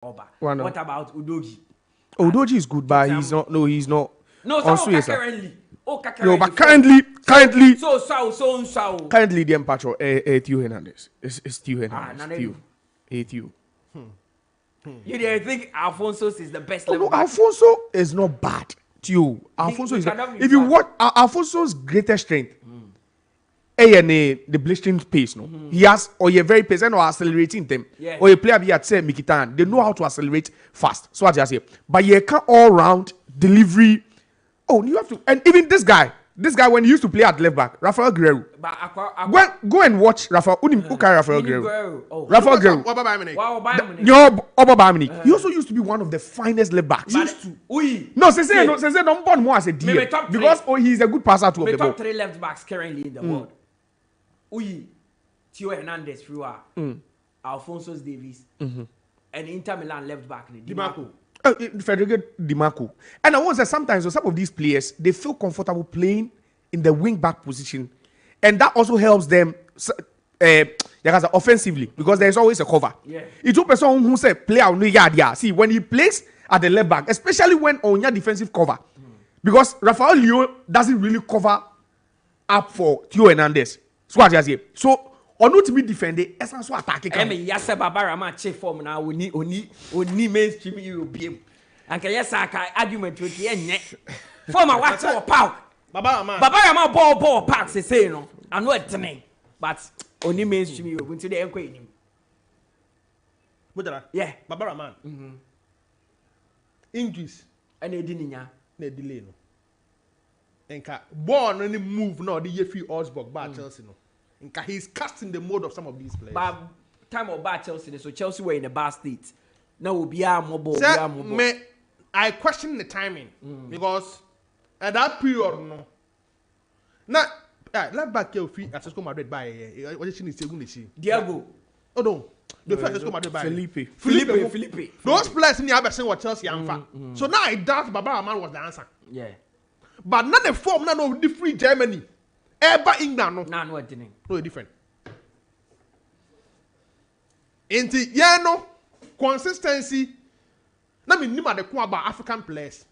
Oba. What about Udogi? Udogi is good, but he's not. No, he's not. No, currently. No, but currently. Currently, the Empacho, Theo Hernandez. It's Theo Hernandez. Theo. You didn't think Alfonso is the best level? No, Alfonso is not bad. Theo. Alfonso is. If you watch Alfonso's greatest strength, the blistering pace. No, he has or you're very patient or accelerating them. Yeah. Or you play at say Mikitan. They know how to accelerate fast. So I just say, but you can't all round delivery. Oh, you have to, and even this guy when he used to play at left back, Rafael Guerrero. Go and watch Rafael. Who carry Rafael Guerrero? Rafael Guerrero. He also used to be one of the finest left backs. No, say don't born more as a DM because he's a good passer to the ball. Top 3 left backs currently in the world. Theo Hernandez, Alphonso Davies, and Inter Milan left back DiMarco. Federico DiMarco. And I want to say sometimes some of these players they feel comfortable playing in the wing back position, and that also helps them offensively because there is always a cover. Yeah. It's a person who say play on the yard. Yeah. See when he plays at the left back, especially when on your defensive cover, because Rafael Leo doesn't really cover up for Theo Hernandez. So what I say. So or not to be defended, essence so attacking. Yes, Barbara match form now. We need mainstream European. And can yes, I argument with the end. Former what's our power? Barbara ball packs the say no. I know it name, but only mainstream Europe to the enquiry. Yeah, Barbara man. English and a dinner, ne delay no. Enka born any move no the Yefi Osborg by Chelsea no. He's casting the mode of some of these players. But time of bad Chelsea, so Chelsea were in a bad state. Now we'll be a mobile. I question the timing because at that period, no. Now, left back your feet at Atletico Madrid by what is she? Diego. Oh no, the first Atletico Madrid by Felipe. Those players in the other what Chelsea and so now I doubt Baba Man was the answer. Yeah, but not the form, none of the free Germany. Ever England no didn't. No different. Inti no consistency. Na me nima de ko about African players.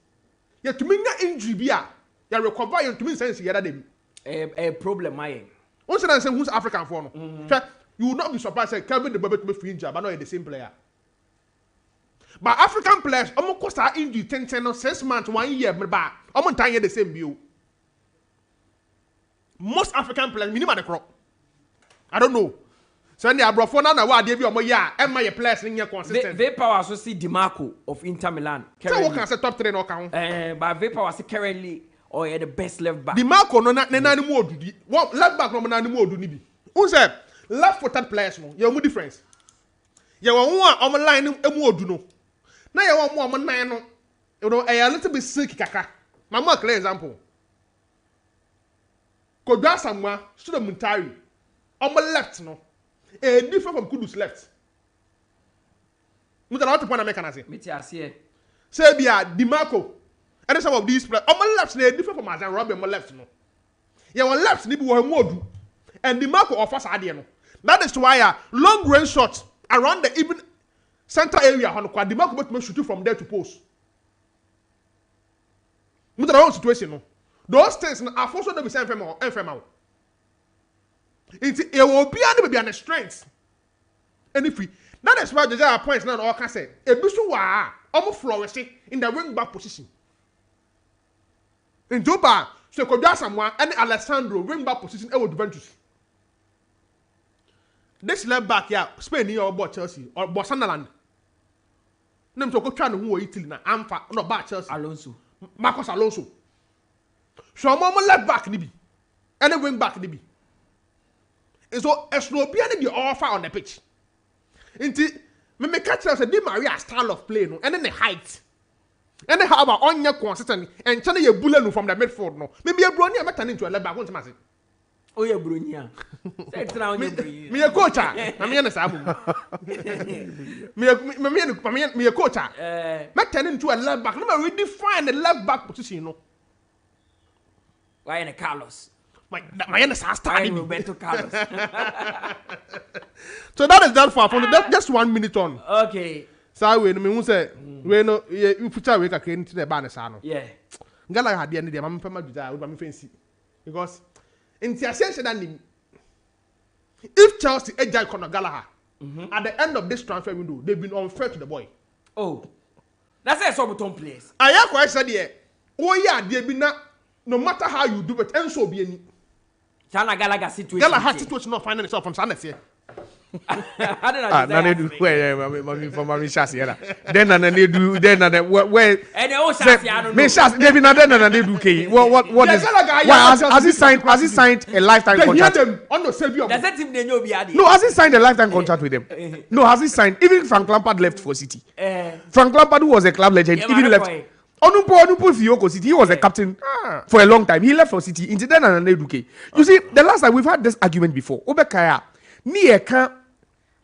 Ya to me na injury bia ya recover you to me sense ya dem. A problem my. Once say who's African for no. You will not be surprised say Kevin De Bruyne to be free injury but not the same player. But African players almost cost our injury 10 6 months 1 year back. Almost time the same view. Most African players, minimum the crop. I don't know. So when they are brought for now, what they be on my year, and my players in your consistent. They power also see DiMarco of Inter Milan. So what can say top 3 no count? But they power see currently or the best left back. DiMarco no na more do. What left back no na more do ni bi. Who say left-footed players no? You have difference. You want one on the line more do no. Now you want more on 9 no. You know a little bit sick kaka. My more clear example. 𝐏𝐀𝐂𝐊 should have Mutala on my left no. Different from Kudus left. Mutala what point I make an say? Me tia see. Say be a DiMarco. And some of these players on my left they different from Azan Robin on my left no. Yeah, on left ni be wo do. And DiMarco offers ade no. That is why long range shots around the even center area on DiMarco but shoot from there to post. Mutala one situation no. Those things are forced to be sent from out. It will be an strength. And if we that is why Josiah points now all can say a bisu wa almost flourishing in the wing back position. In Juba, so 𝐏𝐂𝐊 and Alessandro wing back position with Juventus. This left back here, Spain here or Chelsea or Sunderland. Name to go try to who Italy na Amfa no back Chelsea. Alonso. Marcos Alonso. So I'm on left back nibi, and a wing back nibi. And so a slow piano the offer on the pitch. Inti me catch us a Di Maria style of play no, and then the height. And then how about on your consistent and turn your bullet from the midfield no. Maybe a brony I'm turning into a left back. What's my say? Oh yeah, Brunia. Me a coach. I mean, me a coach. Me turn into a left back. Let me redefine the left back position. No. Why in a Carlos? My starting Roberto Carlos. So that is that for just 1 minute on. Okay. Sa we no me hu say we no you future we kakra nti na ba ne sa no. Yeah. Gallagher had the end of the man pema Josiah we ma fancy. Because in the ascension that if Chelsea ejai Conor Gallagher at the end of this transfer window, they've been unfair to the boy. Oh, that's a Soberton place. I have quite said here. Oh yeah, they be not. No matter how you do it, and so be any. Chana Gallagher situation. Gallagher situation not finding itself from Sunday here. I don't know. Nana do where Mami Shasi era. Then Nana do then Nana where. And they all Shasi I don't know. Me Shasi they be Nana Nana do 𝐿𝐻𝐿. What is? Why has he signed a lifetime contract? Them on the save you. Does that team they know be adi? No, has he signed a lifetime contract with them? No, has he signed? Even Frank Lampard left for City. Frank Lampard, who was a club legend, even left. Onumpo Fioko City. He was a captain for a long time. He left for City. Into then Nana do 𝐿𝐻𝐿. You see, the last time we've had this argument before. Obekaya, ni eka.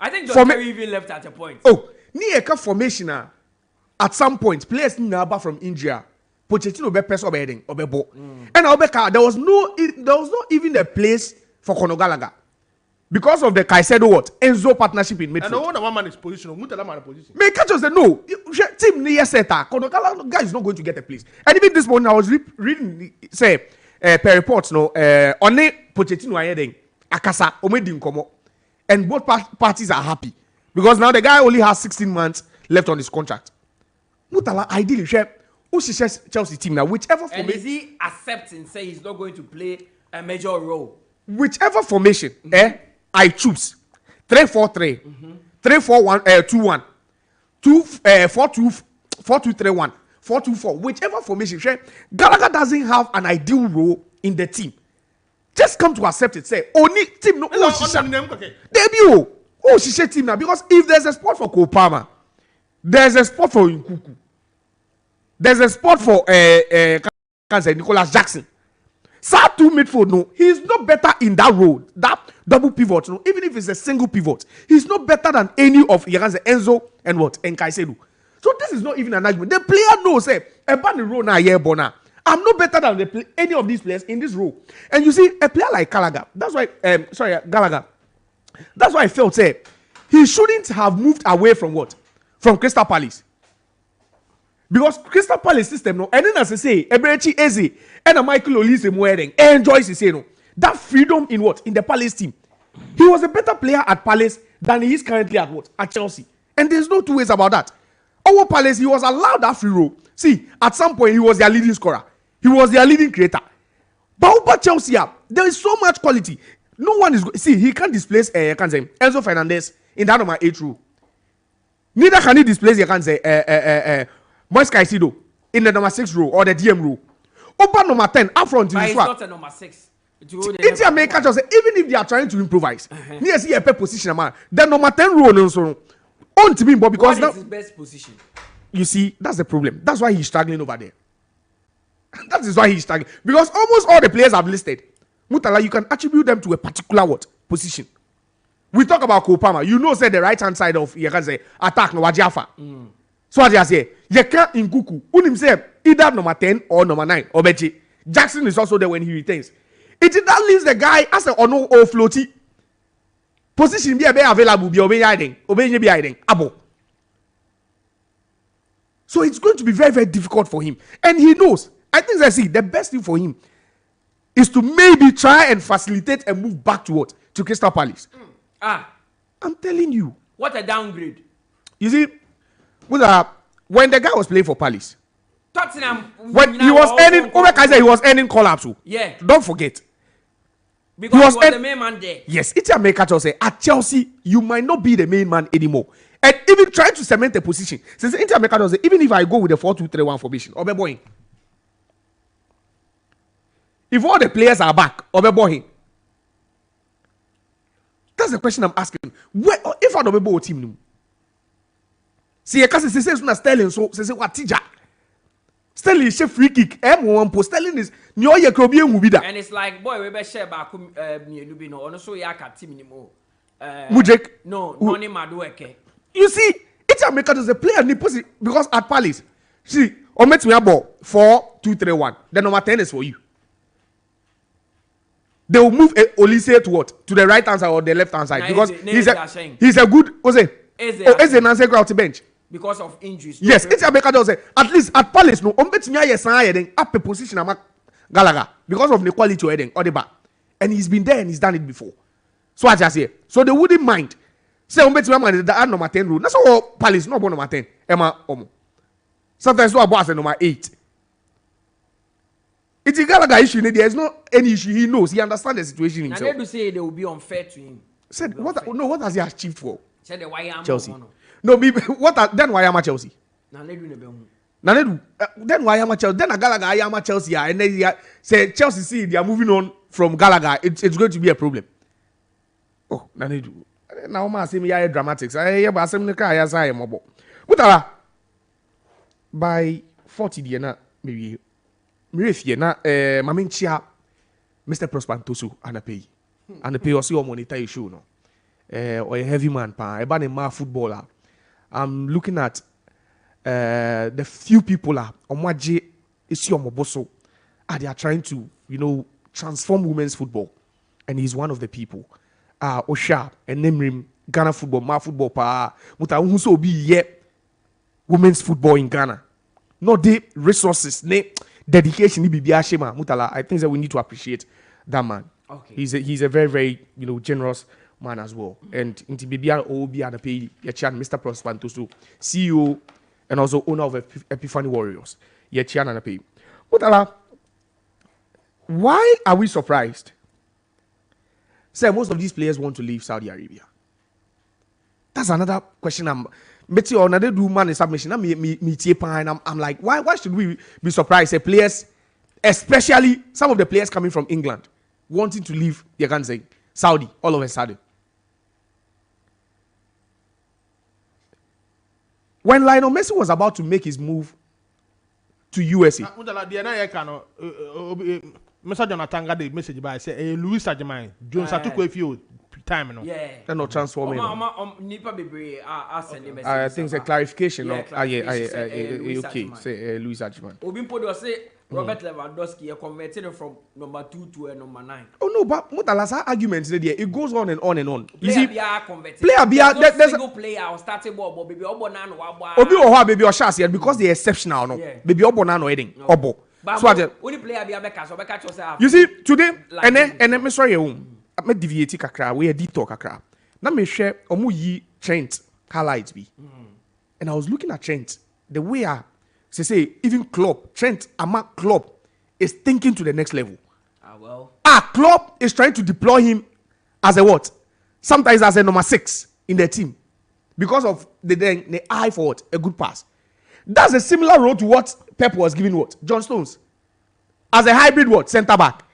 I think Josiah even left at a point. Oh, ni eka formation at some point players ni na from India. Pochettino be person obeding obebo. And Obeka there was not even a place for Conor Gallagher because of the Caicedo Enzo partnership in midfield. And the one man is position. Mutala man position. May catch us say no. Team ni yeseta. Conor Gallagher guy is not going to get a place. And even this morning I was reading say per reports no only Pochettino ayeding akasa omedi nkomo. And both parties are happy because now the guy only has 16 months left on his contract. Mutala ideally share Chelsea team now, whichever formation. And is he accepting say he's not going to play a major role? Whichever formation I choose 3-4-3, 3-4-1, 2-1, 4-2-3-1, 4-2-4, whichever formation. Gallagher doesn't have an ideal role in the team. Just come to accept it. Say, only team no. Debut. Oh, she said team now because if there's a spot for 𝐿𝐻𝐿, there's a spot for Nkuku. There's a spot for Nicholas Jackson. Sad two midfield, no, he's not better in that role. That double pivot, no, even if it's a single pivot, he's not better than any of Enzo and 𝐿𝐻𝐿. So this is not even an argument. The player knows, say, role now, I'm not better than any of these players in this role. And you see, a player like Gallagher, that's why, Gallagher, that's why I felt, say, he shouldn't have moved away from what? From Crystal Palace. Because Crystal Palace system, no, and then as I say, Eberechi Eze, and a Michael Olise Muering, enjoys his say, no, that freedom in what? In the Palace team. He was a better player at Palace than he is currently at what? At Chelsea. And there's no two ways about that. Our Palace, he was allowed that free role. See, at some point, he was their leading scorer. He was their leading creator. But over Chelsea, there is so much quality. No one is... See, he can't displace Enzo Fernandez in that number 8 role. Neither can he displace, Moise Caicedo in the number 6 row or the DM row. Over number 10, up front. But he's not a number 6. It's America just say, even if they are trying to improvise, near see a position, man. The number 10 row, no, so on to me, but because what is his best position? You see, that's the problem. That's why he's struggling over there. That is why he's struggling. Because almost all the players I've listed, Mutala, you can attribute them to a particular what position. We talk about 𝐿𝐻𝐿. You know, say the right hand side of attack no Wajiafa. So as I say, you can't in Nkuku. Unim say either number 10 or number 9 or Bechi. Jackson is also there when he returns. That leaves the guy as a ono or floaty position be available be obeying abo. So it's going to be very, very difficult for him. And he knows. I think I see the best thing for him is to maybe try and facilitate and move back to what? To Crystal Palace. I'm telling you. What a downgrade. You see, when the guy was playing for Palace, Tottenham, when he was earning call-ups. Yeah. Don't forget. Because he was the main man there. Yes, it's a maker to say at Chelsea, you might not be the main man anymore. And even trying to cement a position. Since Inter America say, even if I go with the 4-2-3-1 formation, Obeboy. If all the players are back, Obeboy. That's the question I'm asking. Where if I don't be a team? See, because it says Sterling, so say what teacher. Sterling is a free kick. M1 post Sterling is New York Mubida. And it's like, boy, we better share back Nubino, or no so yaka team anymore. Mujek. No, Noni Madueke. You see, it's a maker as a player because at Palace, see, or met me about 4-2-3-1. The number 10 is for you. They will move Olise to what? To the right hand side or the left hand side. Because he's a good Eze Nanse go out to bench. because of injuries. Yes, it's a better say. At least at Palace, no, Ombetinya yes, up a position ama Gallagher because of the quality of heading or the back. And he's been there and he's done it before. So I just say, so they wouldn't mind. Say Ombetinya man the number 10 rule. That's all Palace, no number 10. Emma Omo. Sometimes no boss number 8. It's a Gallagher issue. There's no any issue. He knows. He understands the situation himself. And they do say they will be unfair to him. Said what? No, what has he achieved for? Said the why am Chelsea. No, what? Then why am I Chelsea? Now they do the bell. Then why am I Chelsea? Then a Gallagher I am Chelsea. And then say Chelsea see they are moving on from Gallagher. It's going to be a problem. Oh, Nanedu. Now I say me dramatics. I but say me I say mobo. Mutala by 40 na maybe. Mirefie na mamenchia Mr. Prosper Ntosu anapeyi. Anapeyi osi o monitor issue no. Or a heavy man pa eba ne ma footballer. I'm looking at the few people omwaje isi omoboso they are trying to, transform women's football, and he's one of the people. Osha and Nemrim Ghana football, ma football pa muta unso be ye women's football in Ghana. Not the resources ne dedication Mutala. I think that we need to appreciate that man. Okay. He's a very, very generous man as well. And into Bibia Obi and Mr. Prosper Ntosu, CEO and also owner of Epiphany Warriors. Yachan and Ape. Mutala, why are we surprised? Say most of these players want to leave Saudi Arabia. That's another question I'm another do man in submission. I'm like, why should we be surprised? Say players, especially some of the players coming from England, wanting to leave, you can say, Saudi all of a sudden. When Lionel Messi was about to make his move to USA, Mr. Jonathan got the message by say Louis Ajimai, Jones took a few time. Yeah. They're not transforming. I think it's a clarification. Okay. Say Louis Ajimai. Obimpo say Robert Lewandowski converted from number 2 to number 9. Oh no, but Mutala's arguments there, it goes on and on and on. You see, player there's a single player or starting ball, but baby Obonan Obi Oha baby Oshas because they're exceptional, no. Baby Obonan or Edding Obo. So only player be a so catch yourself. You see, today and then me sorry I me deviate kakra, we a detour kakra. Now me share omu yi Trent 𝐿𝐿 and I was looking at Trent, the way say even Klopp, Trent Ama Klopp is thinking to the next level. Klopp is trying to deploy him as a what? Sometimes as a number 6 in the team because of the eye for what? A good pass. That's a similar role to what Pep was giving what? John Stones. As a hybrid what? Centre back.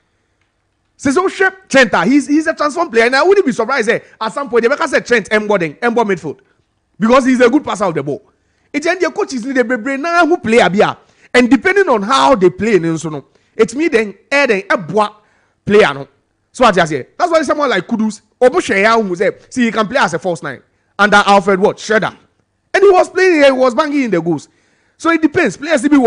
So Trent, he's a transform player, and I wouldn't be surprised at some point they make us say Trent Embo midfield because he's a good passer of the ball. It's the coaches need a brain now who play a and depending on how they play, it's me then a boy player. No, so I just say that's why someone like Kudus see he can play as a false 9 under Alfred what Schroeder, and he was playing, he was banging in the goals. So it depends. Players be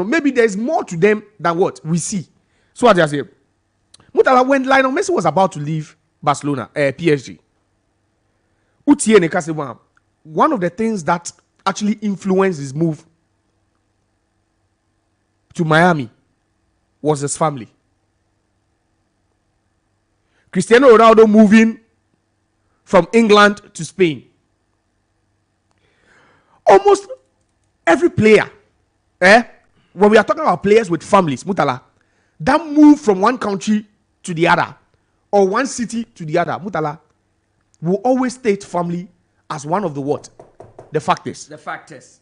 maybe there's more to them than what we see. So I just say, Mutala, when Lionel Messi was about to leave Barcelona, PSG, one of the things that actually influenced his move to Miami was his family. Cristiano Ronaldo moving from England to Spain. Almost every player, when we are talking about players with families, Mutala, that move from one country to the other or one city to the other, Mutala, will always state family as one of the what? The factors. The factors.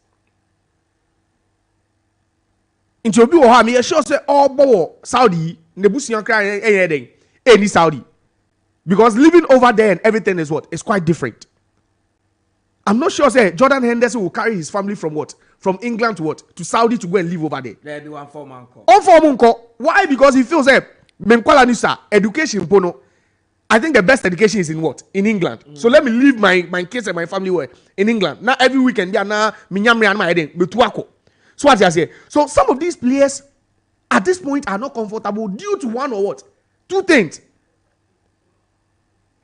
Into Obi Ohami, I sure say all Saudi, Nebusian crying any Saudi. Because living over there and everything is what? It's quite different. I'm not sure say Jordan Henderson will carry his family from what? From England to what? To Saudi to go and live over there. There'll be one for Manko. Why? Because he feels education pono. I think the best education is in what? In England. So let me leave my kids and my family where in England. Now every weekend they are now minyamri and my head betuako. So what I say? So some of these players at this point are not comfortable due to one or what? Two things.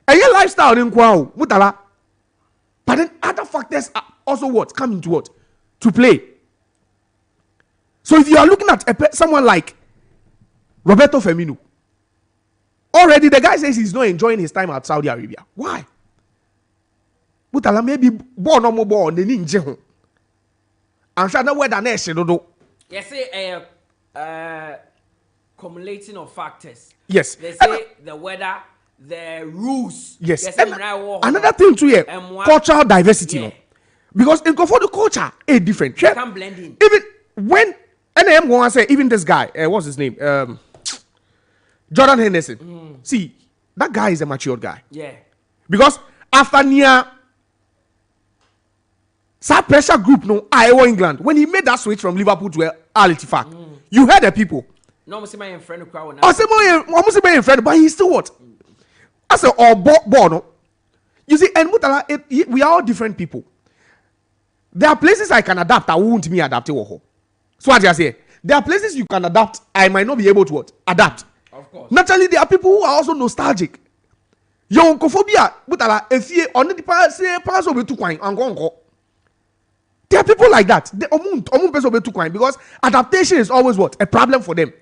And your lifestyle in Kwao, Mutala. But then other factors are also what? Come into what? To play. So if you are looking at someone like Roberto Firmino, already the guy says he's not enjoying his time at Saudi Arabia. Why? Mutala maybe born no more born the ninja. I'm sure that whether next do. Yes, accumulating of factors. Yes. They say the weather, the rules. Yes. Another thing too here, cultural diversity. No? Because in for the culture, it's different. They can blend in. Even when I'm going to say, even this guy, what's his name? Jordan Henderson. See, that guy is a matured guy. Yeah. Because after near that pressure group, no, Iowa England, when he made that switch from Liverpool to Al Ittifaq, you heard the people. No, I'm saying my friend crowd. I say my friend, but he's still what? I say no. You see, and Mutala, we are all different people. There are places I can adapt. I won't me adapt to. So what I say, there are places you can adapt. I might not be able to what? Adapt. Of course. Naturally, there are people who are also nostalgic. Your oncophobia, Mutala, if you on the pass over to coin and go. There are people like that. They because adaptation is always what? A problem for them.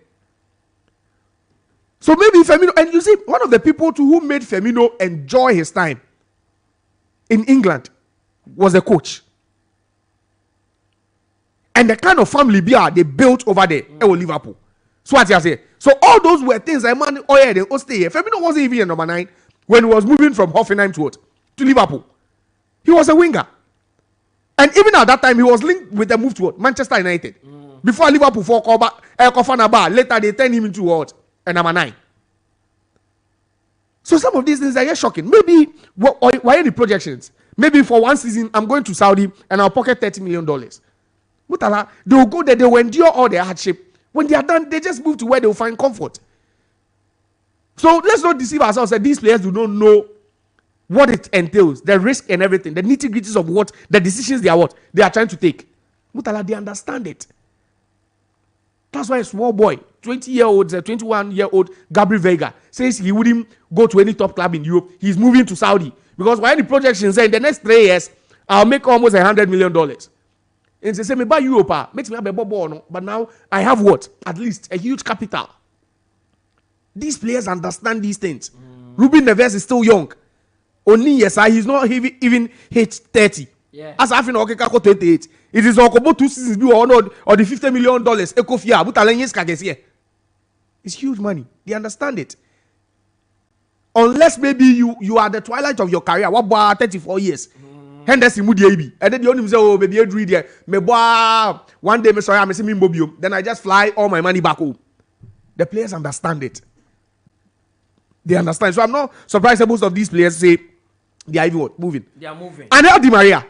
So maybe Firmino, and you see, one of the people to who made Firmino enjoy his time in England was the coach. And the kind of family they built over there at Liverpool. So what I say. So all those were things I man they stay here. Firmino wasn't even a number 9 when he was moving from Hoffenheim to Liverpool. He was a winger. And even at that time, he was linked with a move to Manchester United. Before Liverpool for Kofanaba, later they turned him into a number 9. So some of these things are just shocking. Maybe why any projections? Maybe for one season, I'm going to Saudi and I'll pocket $30 million. Mutala, they will go there, they will endure all their hardship. When they are done, they just move to where they will find comfort. So let's not deceive ourselves that these players do not know what it entails, the risk and everything, the nitty-gritties of what the decisions they are trying to take. Mutala, they understand it. That's why a small boy, 20-year-old, 21-year-old Gabriel Veiga says he wouldn't go to any top club in Europe. He's moving to Saudi because when the projections say in the next 3 years, I'll make almost $100 million. And they say, me buy Europe, makes me have a bubble, but now I have what? At least a huge capital. These players understand these things. Ruben Neves is still young. Only yes, he's not even hit 30. Yeah. As I've 28. It is about 2 seasons or the $50 million. It's huge money. They understand it. Unless maybe you are the twilight of your career, what about 34 years? Henderson Mudiabi. And then the only say, oh, baby, you read there. One day, then I just fly all my money back home. The players understand it. They understand. So I'm not surprised that most of these players say they are even what? Moving. They are moving. And now Di Maria,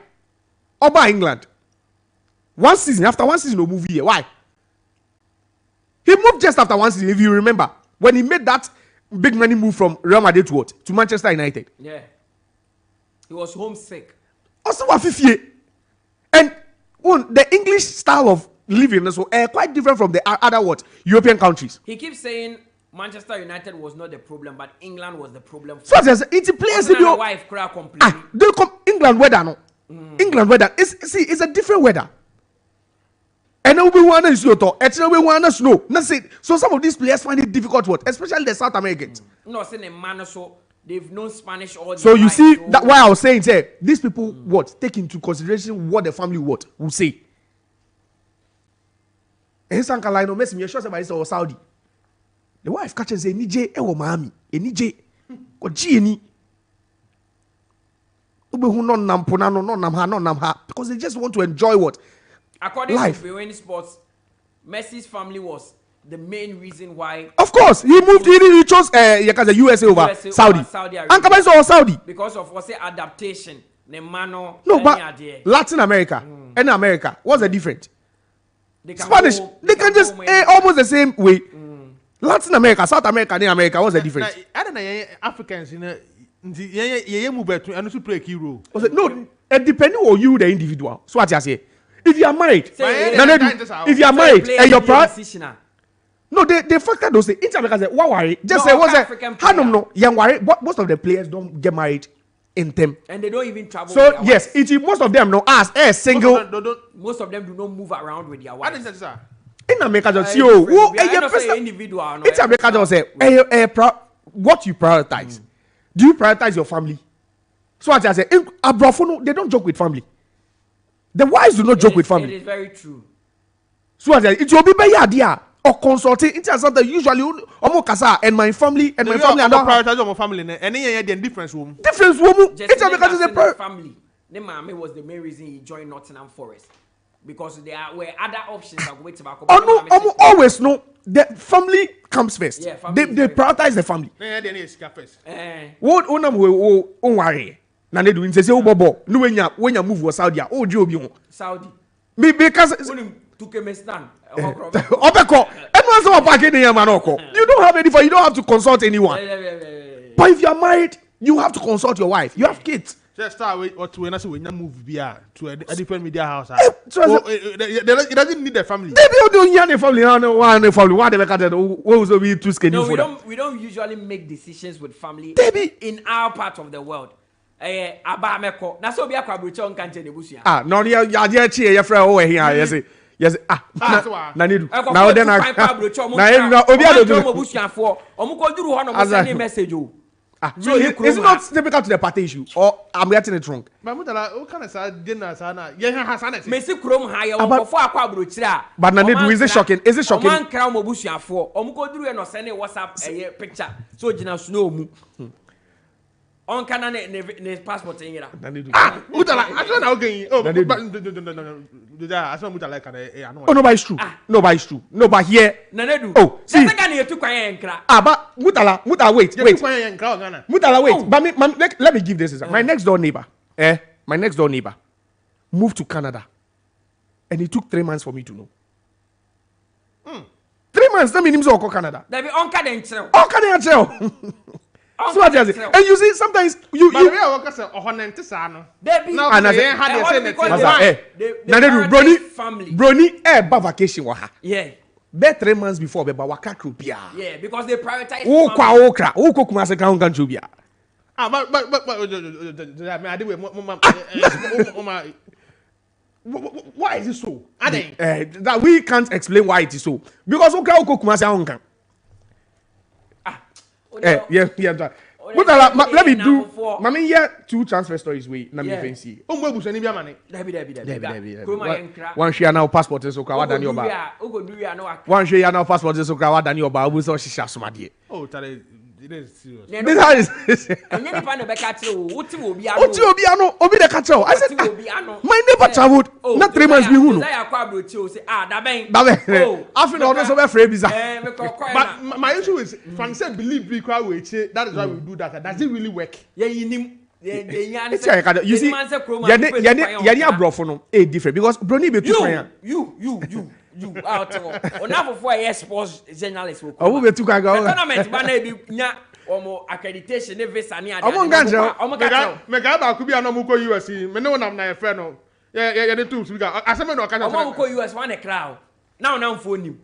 Oba England. After one season, no move here. Why? He moved just after one season, if you remember. When he made that big money move from Real Madrid to what? To Manchester United. Yeah. He was homesick. Also, and the English style of living is quite different from the other European countries. He keeps saying Manchester United was not the problem, but England was the problem. So it's players if your wife cry complaining. They come England weather no. England weather. It's a different weather. And now we want to snow. We want to snow. So some of these players find it difficult, especially the South Americans. No, saying a man so they've known Spanish all. So you see that why I was saying, these people take into consideration what the family will say. And Sankala no mess me sure somebody say Saudi. The wife catches say nije ewo Miami, nije ko GNI. Because they just want to enjoy what? According life. to BWN Sports, Messi's family was the main reason why. Of course, he moved. He chose the USA over Saudi. And Saudi because of what's the adaptation. No, but Latin America and America, what's the difference? Spanish, they can just almost the same way. Latin America, South America, and America, what's the difference? I don't know Africans move and also play a key role. No, depending on you, the individual. So what I say, if you are married, if you are married and your partner. No, they factor those things. Inter America say, "What worry?" Just say, "What's that?" No, young worry. Most of the players don't get married in them. And they don't even travel. So yes, most of them no as a single. Most of them do not move around with their wives. In America, just see individual. It's America, just say what you prioritize. Do you prioritize your family? So as I say, Abrofono, they don't joke with family. The wives do not joke with family. It is very true. So as I say, it will be better idea or consulting. It's something usually Omokasa and my family and my family and prioritize my family. And then difference woman. Difference woman. It's because it's a family. The mommy was the main reason he joined Nottingham Forest. Because there were other options that wait about. Oh no, always no. The family comes first. Yeah, they prioritize the family. Yeah, they need to first. What onam we worry. Na ne do say bobo. No when you move to Saudi, oh di obi Saudi. Me because Turkmenistan. Obeko. Anyone so back in the manoko. You don't have any for you don't have to consult anyone. But if you are married, you have to consult your wife. You have kids. Just start with or to when you move to a different media house. It doesn't need a family. Maybe you don't need a family. One family. One also be too skinny. No, we don't usually make decisions with family in our part of the world. Aba meko. Na so be akwa brocho nka nche nebusu ya. No ya chi ya frɛ wo here yes na need na o den na obi adodo obusuafo omukojuru ho no mo send message o. So it's not difficult to the party issue, or I'm getting it wrong. But what kind of dinner sana? Yeah, Hassan. Messi Krom higher before Aqua Bruchira. But Nanedu, is it shocking? Is it shocking? Man crown Mobusia for Omukodru and send a WhatsApp a picture. So Jina Snow on Canon passport in here. Mutala, I don't know again. Oh, I saw Mutala. Oh, nobody's true. Nobody's true. Nobody here. Nanedu. Oh, see. But Mutala, wait. Mutala, wait. But let me give this example. My next door neighbor moved to Canada. And it took 3 months for me to know. 3 months, that means he's Canada. They be on Canada. So and you see sometimes you Brony vacation waha. Yeah. Be 3 months before be waka krupia. Yeah, because they prioritize. Why is it so? That we can't explain why it is so. Because yeah. Let me do. Mami here 2 transfer stories. We na me fancy. One share now passport so kwa Daniel ba. One share now passport so kwa Daniel ba. Obu so shisha somade. Oh, tare. It is serious. This how is. And then pa no be catch o. Oti obi the catch o. I said my neighbor traveled. Not 3 months be who. Josiah Quaye Nana Adu say da ben. After all so be free visa. But my issue is fan say believe we kwa we that is why we do that. Does it really work? Yeah, you see, yani abrofo no different because brony be too fine. You out on half of a sports journalist will come. Be too kaga. Tournament ba na bi nya omo accreditation ne visa ni ada. Omo ganjo. Me ga ba ku bi anom ko US. Me ne wonam na ye friend no. Yeah, the tools we got. Aseme no kaja. Omo ko US one e crowd. Now phone nim.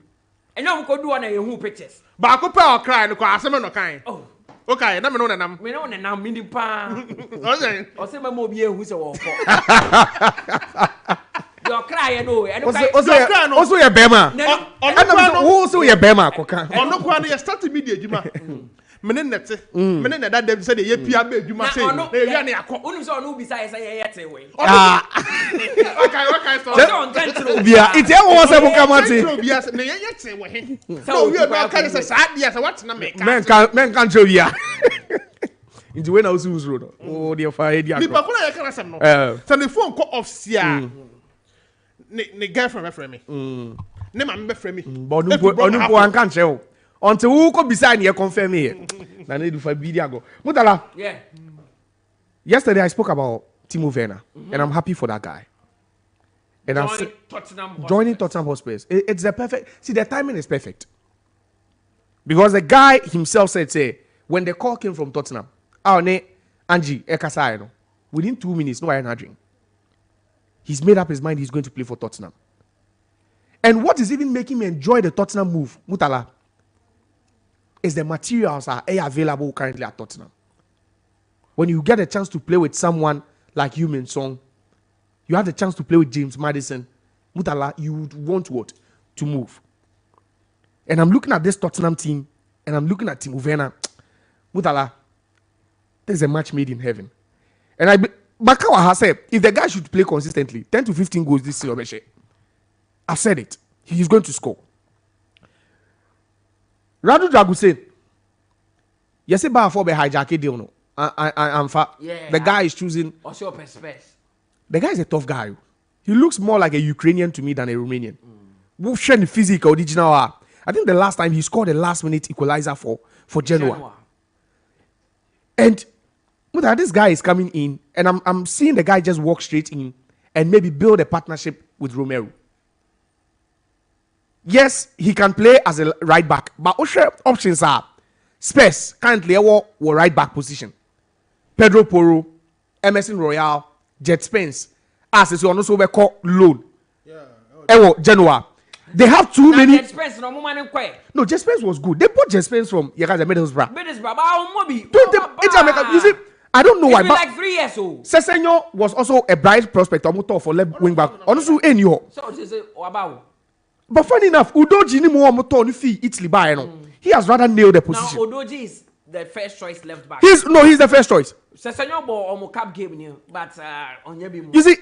Enyo ko do one e hu pictures. Ba ko pa o cry no ko aseme no kan. Oh. Okay, na me no nanam. Me no nanam mini pa. Okay. O se ma mo bi ehu se wo fo. Your cry no. Also your bema. Also your bema koka. Ono kwa na start media juma. Mene nete. Mene na that dem say dey pia be juma say. Na ewia na yakọ. Unu so no bi say ye te we. Okay so. Bia it e wo say buka mate. Bia na ye te we. So we no kan say sa dia say what na me. Men kan tro bia. Into when I was road. Oh dear fire dia. Ni pa ko na ye kan asem no. So the phone call off sia. Ne girlfriend be friend me. Ne ma be friend me. But onumpo an kan che o. Until who go beside me confirm me. Na need for video go. Mutala. Yeah. Yesterday I spoke about Timo Werner and I'm happy for that guy. And joining Tottenham Hotspur. It's the perfect. See, the timing is perfect. Because the guy himself said, say, when the call came from Tottenham, Angie Ekasai, within 2 minutes, no iron drink. He's made up his mind he's going to play for Tottenham. And what is even making me enjoy the Tottenham move, Mutala, is the materials are available currently at Tottenham. when you get a chance to play with someone like Heung-min Son, you have the chance to play with James Maddison, Mutala, you would want what? To move. And I'm looking at this Tottenham team, and I'm looking at Timo Werner. Mutala, there's a match made in heaven. And Bakawa has said, if the guy should play consistently, 10 to 15 goals this season, I've said it. He's going to score. Radu Dragusin. Yes, about for the hijack deal. No, I'm fat. Yeah, the guy is choosing. The guy is a tough guy. He looks more like a Ukrainian to me than a Romanian. Who physical original. I think the last time he scored a last-minute equalizer for Genoa. And this guy is coming in, and I'm seeing the guy just walk straight in and maybe build a partnership with Romero. Yes, he can play as a right back, but options are Spurs currently a right back position. Pedro Porro, Emerson Royale, Jet Spence, as is also we call loan. Genoa. They have too many. Jet Spence, no, Jet Spence was good. They bought Jet Spence from Middlesbrough. You see, I don't know why. But like 3 years old. Sesenyo was also a bright prospect for left wing back. Also, but funny enough, Udoji ni mo moto ni fi Italy by no. He has rather nailed the position. Now Udoji is the first choice left back. He's the first choice. Sesenyo bo omo cap game ni, but onyebi mo. You see,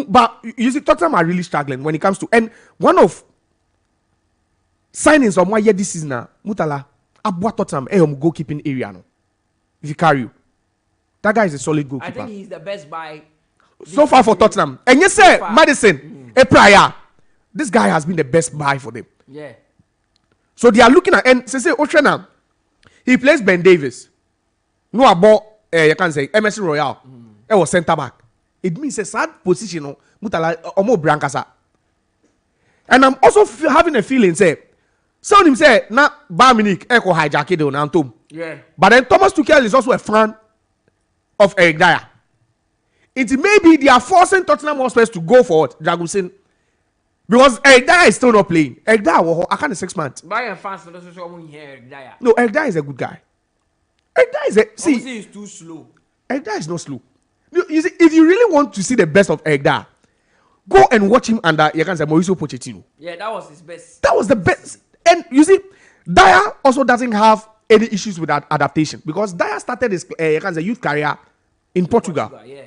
but you see, Tottenham are really struggling when it comes to, and one of signings of my year this season now, Mutala, Abwa Tottenham, goalkeeping area no. Vicario. That guy is a solid goalkeeper. I think he's the best buy so far for Tottenham. And yes, sir, Maddison, a prior. This guy has been the best buy for them. Yeah. So they are looking at, and say Oshana, he plays Ben Davis. No about you can say Emerson Royale. It was centre back. It means a sad position. Mutala omo brankasa. And I'm also having a feeling say, someone him say na Bayern Munich eko hijack it on Antom. Yeah. But then Thomas Tuchel is also a fan of Eric Dyer. It may be they are forcing Tottenham Hotspur to go for it, Dragusin. Because Eric Dyer is still not playing. Eric Dyer, I can't 6 months. Bayern fans don't also hear Eric Dyer. No, Eric Dyer is a good guy. Eric Dyer is a see. He's too slow. Eric Dyer is not slow. You see, if you really want to see the best of Eric Dyer, go and watch him under you can say Mauricio Pochettino. Yeah, that was his best. That was the best. And you see, Dyer also doesn't have any issues with that adaptation because Dyer started his you can say youth career in Portugal. Yeah.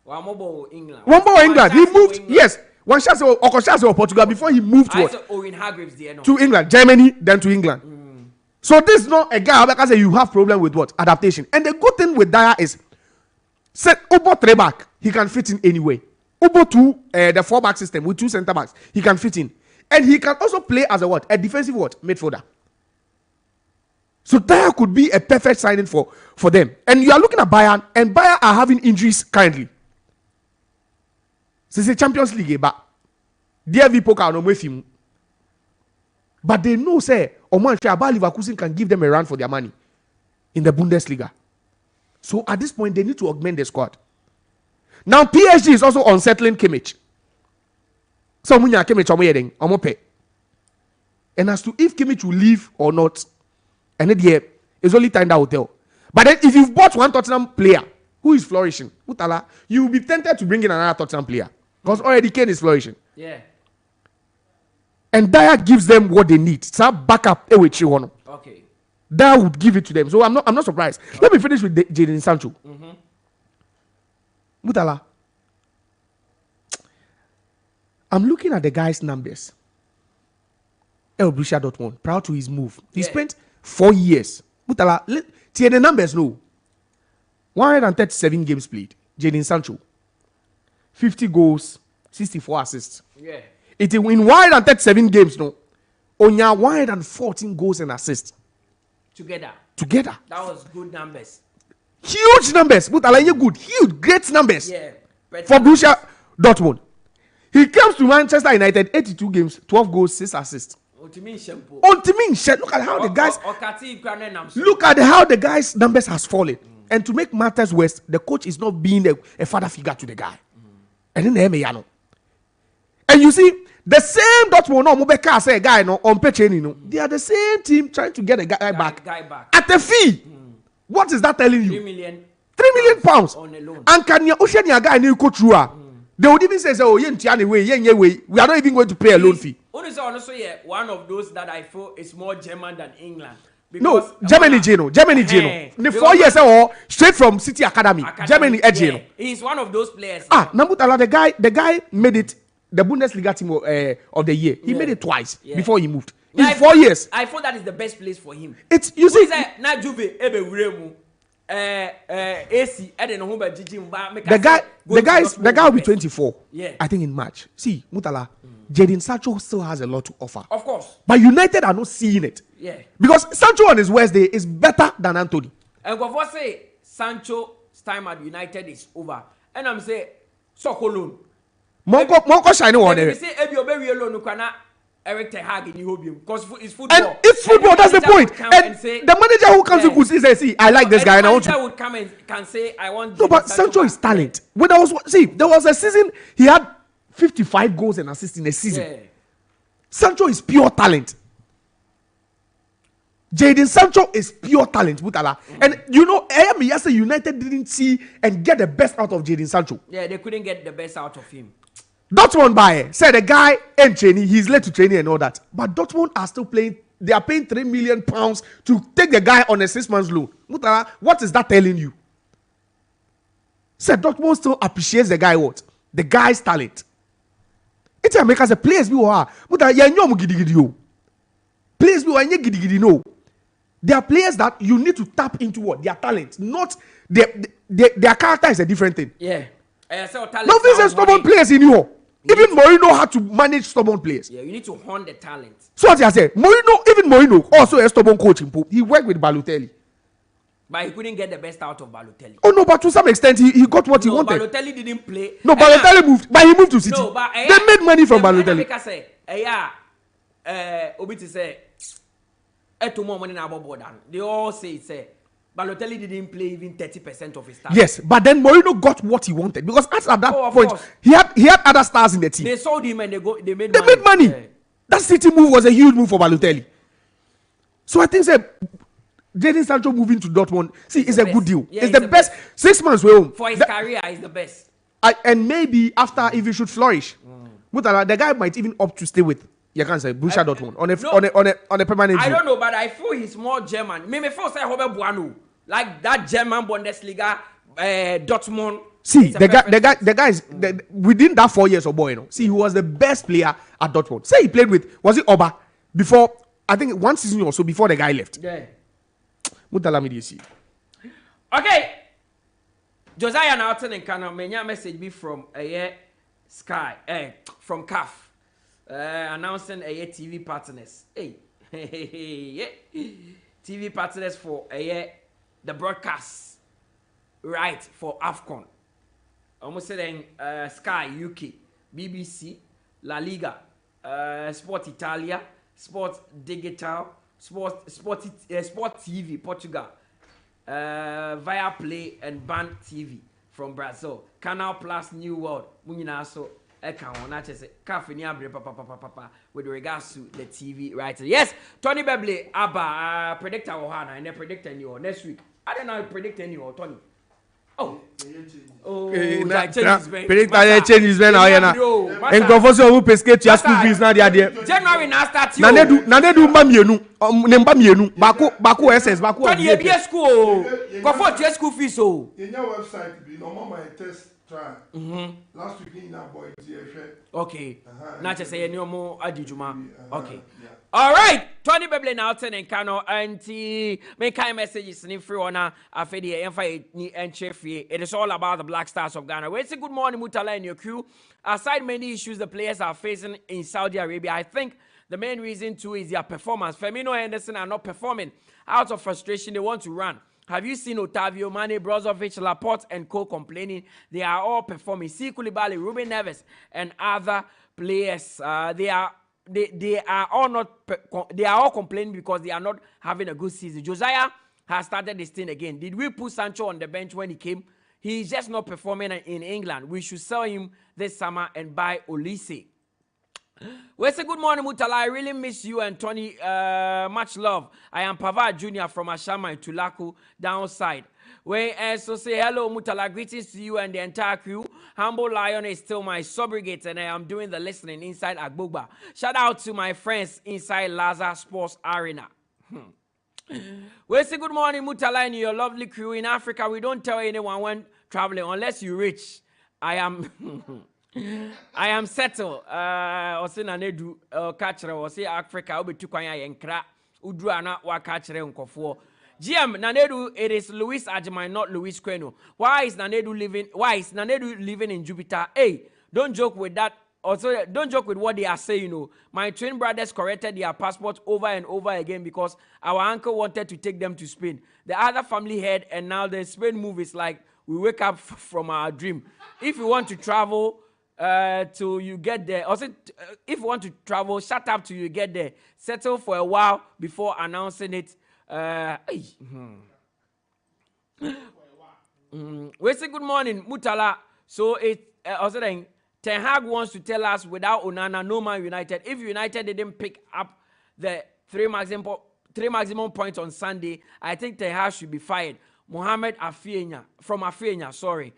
One more England. He moved. England. Yes. One shot or Portugal before he moved to England, Germany, then to England. So this is not a guy like I say you have problem with what adaptation. And the good thing with Dyer is, set Obo 3 back, he can fit in anyway. Obo 2, the 4 back system with 2 center backs, he can fit in, and he can also play as a defensive midfielder. So Dyer could be a perfect signing for them. And you are looking at Bayern, and Bayern are having injuries currently. So it's a Champions League, but DFB Pokal no with him. But they know, say, Oman Bayer Leverkusen can give them a run for their money in the Bundesliga. So at this point, they need to augment the squad. Now PSG is also unsettling Kimmich. So Munya Kimmich omope. And as to if Kimmich will leave or not, and then it's only time that will tell. But then if you've bought one Tottenham player who is flourishing, Mutala, you will be tempted to bring in another Tottenham player. Because already Kane is flourishing. Yeah. And Dyer gives them what they need. So backup Okay. Dyer would give it to them. So I'm not surprised. Okay. Let me finish with Jadon Sancho. Mutala. I'm looking at the guy's numbers. Borussia Dortmund, proud to his move. He spent 4 years. Mutala, see the numbers no. 137 games played. Jadon Sancho. 50 goals, 64 assists. Yeah. It in 137 games, no. Only 114 goals and assists. Together. That was good numbers. Huge numbers. But I good. Huge, great numbers. Yeah. For Borussia Dortmund. He comes to Manchester United, 82 games, 12 goals, 6 assists. Look at how the guys. Look at how the guys' numbers has fallen. And to make matters worse, the coach is not being a father figure to the guy. And then and you see, the same Dortmund no Mubeka say guy no on Pecheni no. They are the same team trying to get a guy back at a fee. What is that telling you? 3 million. 3 million pounds on a loan. And can you ocean guy new coach through? They would even say, oh, we are not even going to pay a loan fee. Also, yeah, one of those that I feel is more German than England. No, Germany, The 4 years straight from City Academy. Germany, yeah, he's one of those players. Mutala, the guy made it the Bundesliga team of the year. He made it twice before he moved. In 4 years. I thought that is the best place for him. It's you see. Na Juve ebe uremu. AC the guy will be 24. Yeah. I think in March. See, Mutala, Jadon Sancho still has a lot to offer. Of course. But United are not seeing it. Yeah. Because Sancho on his worst day is better than Anthony. And Govor say Sancho's time at United is over. And I'm saying Sokolun. Monko shiny one. You say Ebi Obewi alone kana Eric Ten Hag in Europe because it's football. And it's football, that's the point. And say, the manager who comes to could say, see, I like this guy and I want to. The manager would come and can say, I want. No, but Sancho is talent. When there was a season, he had 55 goals and assists in a season. Yeah. Sancho is pure talent. Jadon Sancho is pure talent, Mutala. And you know, yesterday United didn't see and get the best out of Jadon Sancho. Yeah, they couldn't get the best out of him. Dortmund buyer said the guy ain't training, he's late to training and all that. But Dortmund are still playing, they are paying £3 million to take the guy on a 6 months loan. Mutala, what is that telling you? Said Dortmund still appreciates the guy what? The guy's talent. It's America the players we are. Mutala, ya nyom gidi yo. Players we are gidi no. They are players that you need to tap into what? Their talent, not their character is a different thing. Yeah. No, these are stubborn players in you. Even Mourinho had to manage stubborn players. Yeah, you need to hone the talent. So what I said, Mourinho also a stubborn coach. He worked with Balotelli. But he couldn't get the best out of Balotelli. Oh no, but to some extent he got what he wanted. Balotelli didn't play. No, Balotelli moved, but he moved to City. No, but, they made money from Balotelli. Obiti say, eto more money na board. They all say Balotelli didn't play even 30% of his time. Yes, but then Mourinho got what he wanted because at that point he had other stars in the team. They sold him and they made money. Yeah. That City move was a huge move for Balotelli. So I think Jadon Sancho moving to Dortmund, it's a good deal. Yeah, it's the best. 6 months we're home. For his career, is the best. And maybe after, if he should flourish, Mutala, the guy might even opt to stay with Borussia Dortmund on a permanent deal. I don't know, but I feel he's more German. Maybe first I hope Buano, like that German Bundesliga, Dortmund. See, the guy is within that 4 years of boy, see, he was the best player at Dortmund. Say he played with, was it Oba? Before, I think 1 season or so before the guy left. Yeah. Mutala me see. Okay. Josiah Naughton and Kana menya message me from Sky, from CAF, announcing TV partners. Hey, TV partners for the broadcast right for AFCON. Almost saying Sky UK, BBC, La Liga, Sport Italia, Sport Digital, Sport TV Portugal, Via Play and Band TV from Brazil, Canal Plus New World. Munina so with regards to the TV writer. Yes, Tony Bebli, Abba, predictor Ohana, and they predict any next week. I don't know predict any or Tony. Predictor changes when I am. And go for so who pescate your school fees now. January now start. Nanedu Mamienu, Nembamienu, Baku SS, Baku. Tony, you school. Go for your school fees. So, in your website, be normal my test trial. Last week in that boy, okay. Not just say any more Adijuma. Okay. All right, Tony Bebli now and Kano anti make kind messages in free honor afedi and Chefie. It is all about the Black Stars of Ghana. We say good morning, Mutala and your crew. Aside many issues the players are facing in Saudi Arabia, I think the main reason too is their performance. Firmino and Henderson are not performing. Out of frustration, they want to run. Have you seen Otavio, Mane, Brozovic, Laporte, and co complaining? They are all performing. See Koulibaly, Ruben Neves, and other players. They are all complaining because they are not having a good season. Josiah has started this thing again. Did we put Sancho on the bench when he came? He's just not performing in England. We should sell him this summer and buy Olise. We say good morning, Mutala. I really miss you and Tony. Much love. I am Pava Jr. from Ashama in Tulaku, downside. We also say hello, Mutala. Greetings to you and the entire crew. Humble Lion is still my subrogate, and I am doing the listening inside Agbogba. Shout out to my friends inside Laza Sports Arena. We say good morning, Mutala, and your lovely crew in Africa. We don't tell anyone when traveling unless you rich. I am settled. Ose na nedu kachre ose Africa obetu kwanya yenkra udu ana wa kachre nkofo. GM Nanedu, it is Louis Ajimai, not Louis Queno. Why is Nanedu living in Jupiter? Hey, don't joke with that. Also, don't joke with what they are saying. You know, my twin brothers corrected their passport over and over again because our uncle wanted to take them to Spain. The other family head, and now the Spain move is like we wake up from our dream. If you want to travel till you get there, also if you want to travel, shut up till you get there. Settle for a while before announcing it. We say good morning, Mutala. So it also then Ten Hag wants to tell us without Onana, no Man United. If United didn't pick up the three maximum points on Sunday, I think Ten Hag should be fired. Mohamed Afienya from Afienya, sorry.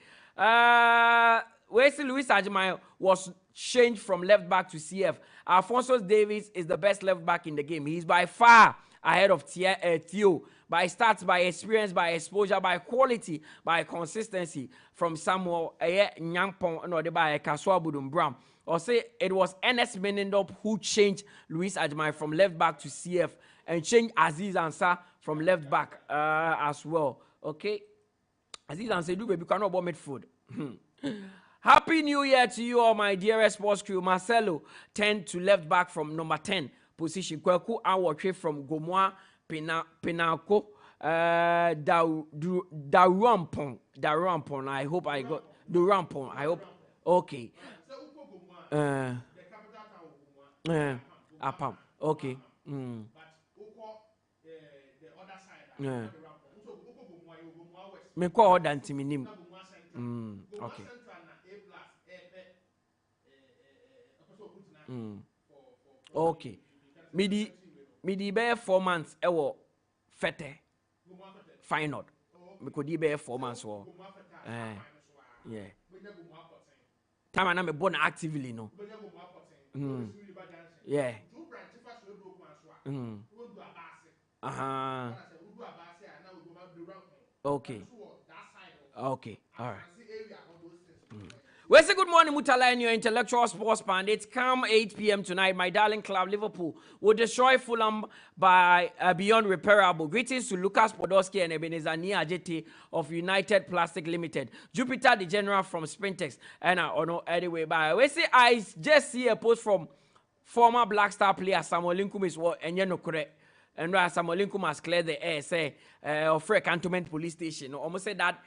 We see Luis Ajimai was changed from left back to CF. Alphonso Davies is the best left back in the game. He's by far ahead of Theo by stats, by experience, by exposure, by quality, by consistency from Samuel Nyampong no by Kaswa Budumbram. Or say it was NS Menendop who changed Luis Ajimai from left back to CF and changed Aziz Ansah from left back as well. Okay, Aziz Ansah do baby cannot bomb midfield. Happy New Year to you all, my dearest sports crew. Marcelo turned to left back from number 10 position. Kweku Anwatwe from Gomoa Penako. Daruampon. I hope I got Durampon. I hope. Okay. Apam. Okay. Me call than Timinim. Okay. Okay. Midi be 4 months ewo fete final. Me could be 4 months wo. Yeah. Time na me born actively no. Yeah. Okay. Okay. All right. We say good morning, Mutala, and your intellectual sports pundits. Come 8 p.m. tonight, my darling club, Liverpool, will destroy Fulham by beyond repairable. Greetings to Lucas Podolski and Ebenezer Niajete of United Plastic Limited. Jupiter, the general from Sprintex. And anyway, bye. We say I just see a post from former Black Star player Samuel Linkum is what and no correct. And Samuel Linkum has cleared the air, say, of Free Cantonment Police Station. Almost said that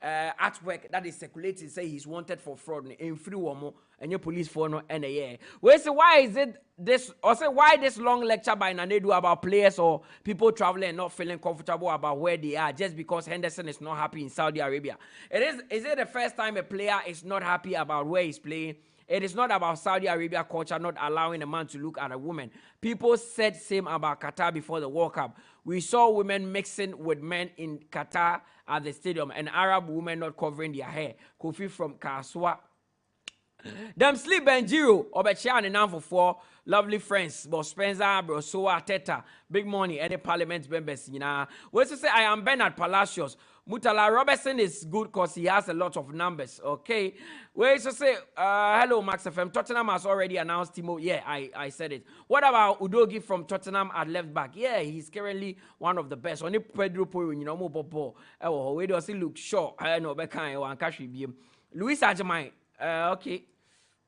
artwork that is circulating say he's wanted for fraud in free woman and your police for no and a year. We say why is it this or say why this long lecture by Nanedu about players or people traveling and not feeling comfortable about where they are just because Henderson is not happy in Saudi Arabia? Is it the first time a player is not happy about where he's playing? It is not about Saudi Arabia culture not allowing a man to look at a woman. People said same about Qatar before the World Cup. We saw women mixing with men in Qatar at the stadium and Arab women not covering their hair. Kofi from Kaswa. Them sleep Benjiro, Obechian and now for 4 lovely friends, but Spencer, Brosoa, Teta, Big Money, any parliament members. You know, we to say I am Bernard Palacios. Mutala Robertson is good because he has a lot of numbers. Okay, we to say hello Max FM. Tottenham has already announced Timo. Yeah, I said it. What about Udogi from Tottenham at left back? Yeah, he's currently one of the best. Only Pedro Porro, you know, more Bobo. We does he look short? I know Beckham and Kashi. Luis Ajimai. Okay.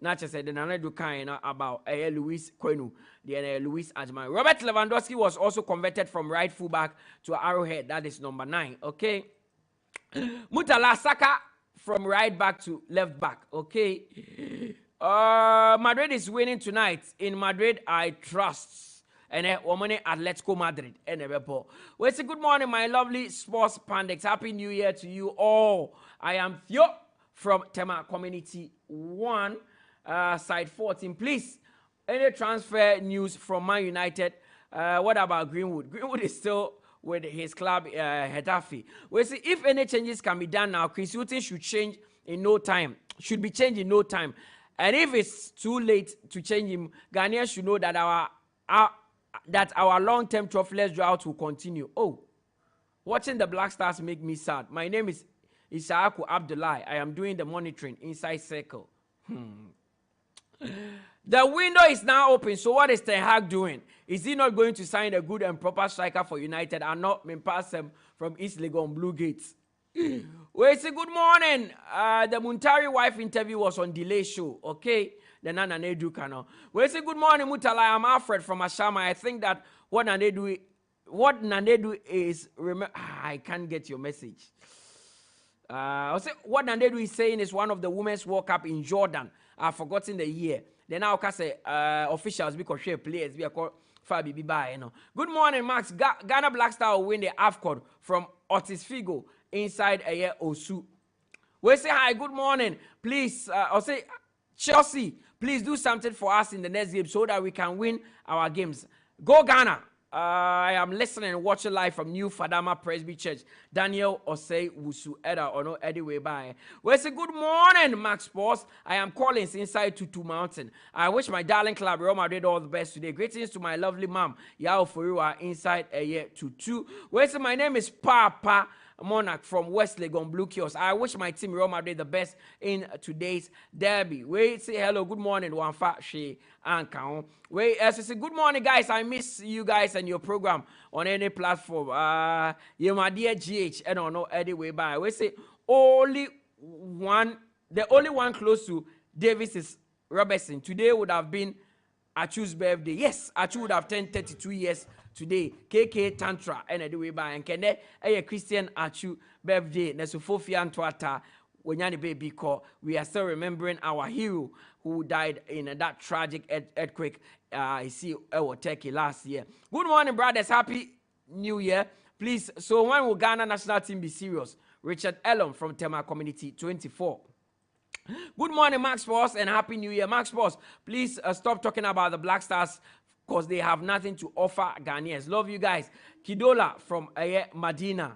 Not just said another do kind about Luis Quenu, the Luis Ajimai. Robert Lewandowski was also converted from right fullback to Arrowhead. That is number 9. Okay. Mutala Saka from right back to left back. Okay. Madrid is winning tonight. In Madrid, I trust. And woman Atletico Madrid. We say good morning, my lovely sports pundits. Happy New Year to you all. I am Theo from Tema Community 1. Side 14, please Any transfer news from Man United? What about Greenwood? Greenwood is still with his club, Getafe. We see if any changes can be done now. Chris Hughton should change in no time. Should be changed in no time. And if it's too late to change him, Ghanaians should know that our long-term trophyless drought will continue. Oh, watching the Black Stars make me sad. My name is 𝐒𝐏𝐕𝐄. I am doing the monitoring inside Circle. The window is now open. So what is Ten Hag doing? Is he not going to sign a good and proper striker for United and not pass him from East Legon Blue Gates? We say good morning. The Muntari wife interview was on delay show. Okay, the Nana Adu canal. We say good morning, Mutala. I'm Alfred from Ashama. I think that what Nanedu is I can't get your message. I say what Nanedu is saying is one of the Women's World Cup in Jordan. I've forgotten the year. Then I'll say officials because share players we are called Fabi Biba. You know. Good morning, Max. Ghana Black Star will win the AFCON from Otis Figo inside a year Osu. We say hi. Good morning. Please, I'll say Chelsea. Please do something for us in the next game so that we can win our games. Go Ghana. I am listening and watching live from New Fadama Presby Church. Daniel Osei Wusu Eda Ono Ediwe Bye. We say good morning, Max Sports. I am Collins inside Tutu Mountain. I wish my darling club Real Madrid all the best today. Greetings to my lovely mom Yao Furiwa inside a year Tutu. We say my name is Papa Monarch from West Legon Blue Kiosk. I wish my team Real Madrid the best in today's derby. We say hello, good morning, Wanfa She Anka. We say good morning, guys. I miss you guys and your program on any platform. You my dear GH and on no anyway by. We say the only one close to Davis is Robertson. Today would have been Achu's birthday. Yes, Achu would have turned 32 years today. �KK Tantra and anyway by and can a Christian Achu birthday. Nesufofia Antwata Wenyani baby call. We are still remembering our hero who died in that tragic earthquake. I see Turkey last year. Good morning, brothers. Happy New Year. Please, so when will Ghana national team be serious? Richard Ellum from Tema Community 24. Good morning, Max Force, and Happy New Year. Max Force, please stop talking about the Black Stars because they have nothing to offer Ghanaians. Love you guys. Kidola from Medina.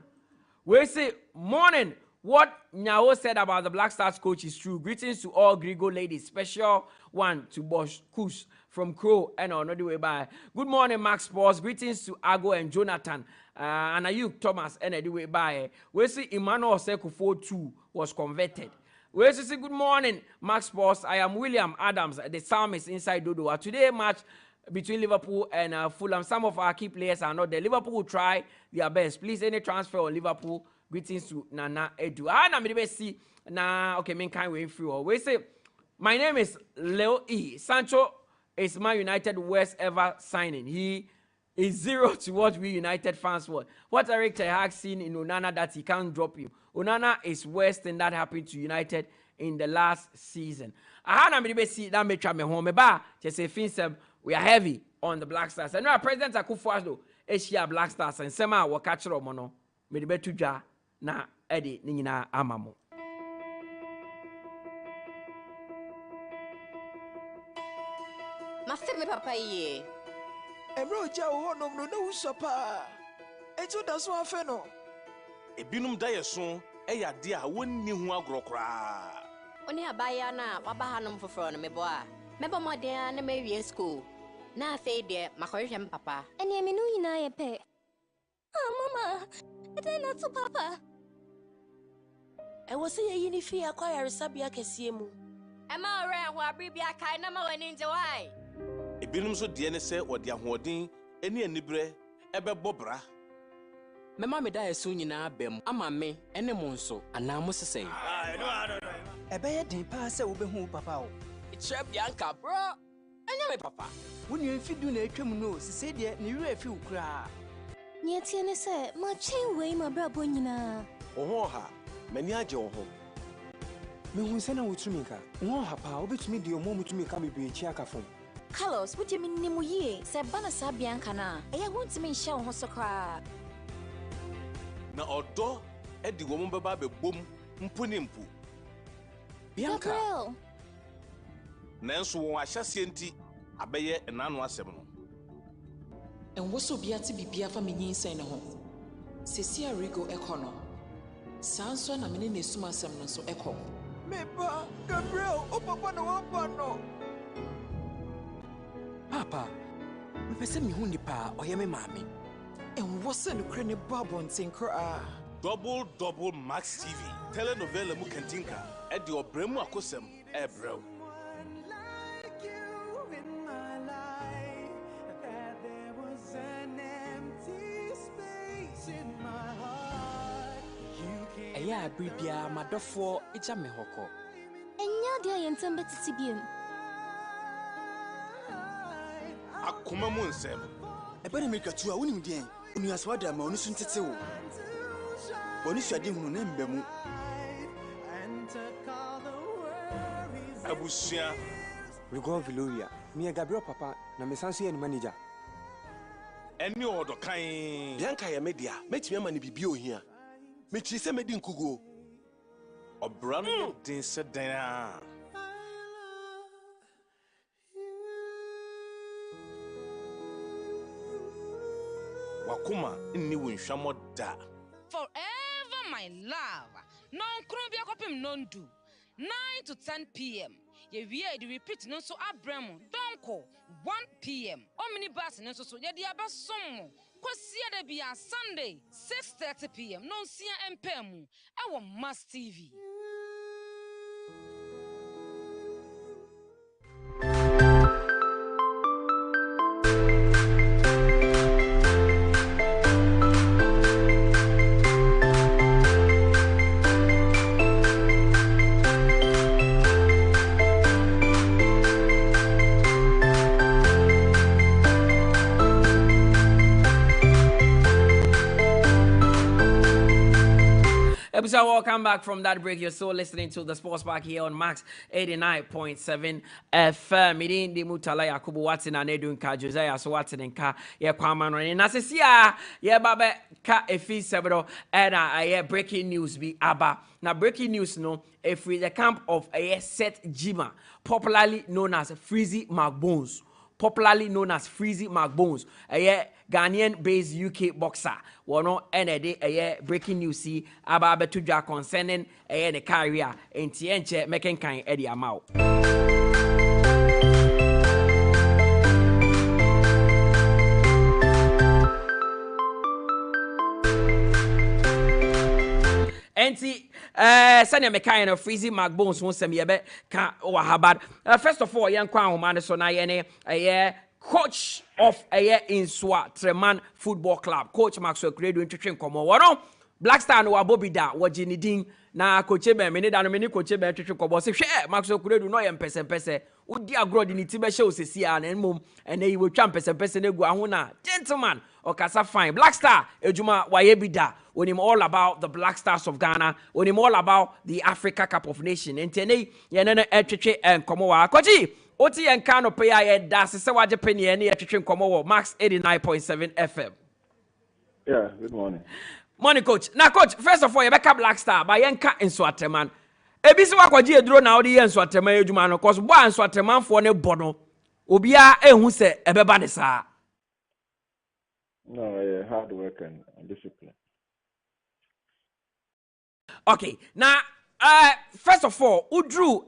We say, morning. What Nyao said about the Black Stars coach is true. Greetings to all Grigo ladies. Special one to Bosch Kus from Crow and another way by. Good morning, Max Sports. Greetings to Ago and Jonathan. And Ayuk Thomas and another way by. We see Emmanuel Sekufo 2 was converted. We say good morning, Max Sports. I am William Adams, the psalmist inside Dodo. Today match between Liverpool and Fulham. Some of our key players are not there. Liverpool will try their best. Please, any transfer on Liverpool. Greetings to Nana Adu. Na me see na okay, me kind way free. We say my name is Leo E. Sancho is my United worst ever signing. He is 0 to what we United fans want. What Eric Ten Hag seen in Onana that he can't drop you. Onana is worse than that happened to United in the last season. Na me see that me try me home ba. Just say finsem we are heavy on the Black Stars. And now President Akufo-Addo Asia Black Stars and sema wa catch ro mo no. Me de betuja na edi ninyina amamo. Ma femme papa ye. Ebro ja wo no no no usopa. Etu da so afa no. Ebinum da yeso eya de a wonni hu agro kra. Oni abaya na waba hanom foforo no mebo a. Mebo modern na mewie school. Na afa de makohwehwem papa. Eni emi no nyina ye pe. Mama, ede na to papa. E wo se ye ni fi akwa yaresabia kese mu. E ma ore ho abribia kai na ma wani nje wai. Ebinum so de ne se odi ahoden eni anibre ebebo bra. Mema me da yeso nyina bem ama me ene mo nso ana mo sesei. Ebe ye din pa se wo be hu papa o. Itre Bianca bro. Anya me papa. Wo ni mfidu na atwam no sese de ne wura afi ukura. Nye tie ne se ma chen wei ma brabo nyina. Oho ha, mani age oho. Me hu se na wotumi ka. Wo ha pa obetumi de omo mutumi ka bebe chi akafon. Carlos, what do you mean nimu ye? Se bana sa Bianca na. Eya wontimi nhye wo ho so kra. Na odo edi wo mo beba be bom mpu. Bianca. Nanso wo ahyase enti abeye enanu asem no. And what's so beati bibia fa menyin sen ho. Sesi arigo ekono. Sanso na mene nesuma asem no so ekọ. Mepa, Gabriel, o papa no wapa no. Papa, me pese me hu nipa oye me maame. And what's no kre ne babon tinkra. Double Max TV. Telenovela mu kentinka. E de obremu akosem e brew. Eya bribia madofo eja me hoko. Enya dia yentem betiti biem. Akoma mu nsem. Ebe ne mekatu a wonim den. Onu aswada ma onu suntete wo. Onu hwade hunu na mbemu. Abusia. Rigon Valoria. Me Gabriel papa na me sanso ye ni manager. Eni odo kan. Bianca ya media. Metimi ama ni bibi ohia. Mechi se medi nkugo. Obra no din se dan a. Wakuma inni wonhwamo da. Forever my love. Non krobia kopim non do. 9 to 10 p.m. Ye wie the repeat no so abramo donko 1 p.m. Omnibus no so ye dia basom. Kwasia de bia Sunday 6:30 p.m. Non sia empemu. Ewo Mass TV. So welcome back from that break. You're still listening to the Sports Park here on Max 89.7 FM. It the Mutala Yakubu what's in an Adu 𝐋𝐈𝐕𝐄 Josiah so what's in car yeah Kwame and Nasesia yeah baba 𝐋𝐈𝐕𝐄 several and breaking news be aba. Now breaking news no if we the camp of Seth Jima, popularly known as Freezy McBones. Popularly known as Freezy McBones, a Ghanaian-based UK boxer. One and breaking news see about Betudja concerning the career in Tienche making kind Eddie Amau. Enti sanya mekan of Freezy McBones won sem yebe ka wahabad. First of all, yan kwa man so na ye coach of Insua Treman Football Club. Coach Maxwell Credo ntwetwe nkomo. Wono Black Star no wabobi da wogini din na coach ebe me ne da no me ni coach ebe ntwetwe nkomo. Se hwe Maxwell Credo no ye mpese udi agro di ni ti be hye osesi a na enmom ene yi wotwa mpese na gu aho na gentleman okasa fine. Black Star ejuma waye bi da. Onim all about the Black Stars of Ghana. Onim all about the Africa Cup of Nations. Entene yenene etwetwe nkomo wa. Koji oti yenka no pe ya da se waje pe ne ne etwetwe nkomo wo Max 89.7 FM. Yeah, good morning. Morning coach. Now coach, first of all, you beka Black Star by yenka Nso Ateman. Ebisi wakwaji eduro na odi Nso Ateman ejuma no cause bo Nso Ateman fo ne bono. Obia ehu se ebeba ne saa. No, hard work and discipline. Okay, now first of all, udru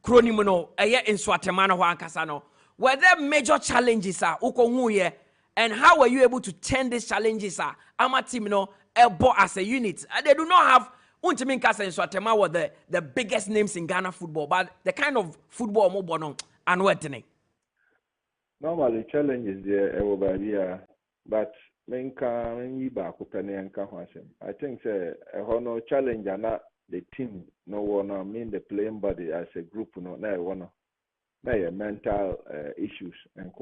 kronim no Nso Ateman ho ankasa no. Were there major challenges uko hu ye and how were you able to turn these challenges ama team no as a unit? They do not have Untimin Kasa Nso Ateman were the biggest names in Ghana football, but the kind of football mo bono and wetene. Normally challenges there but I think no challenge and not the team no one mean the playing body as a group no one mental issues and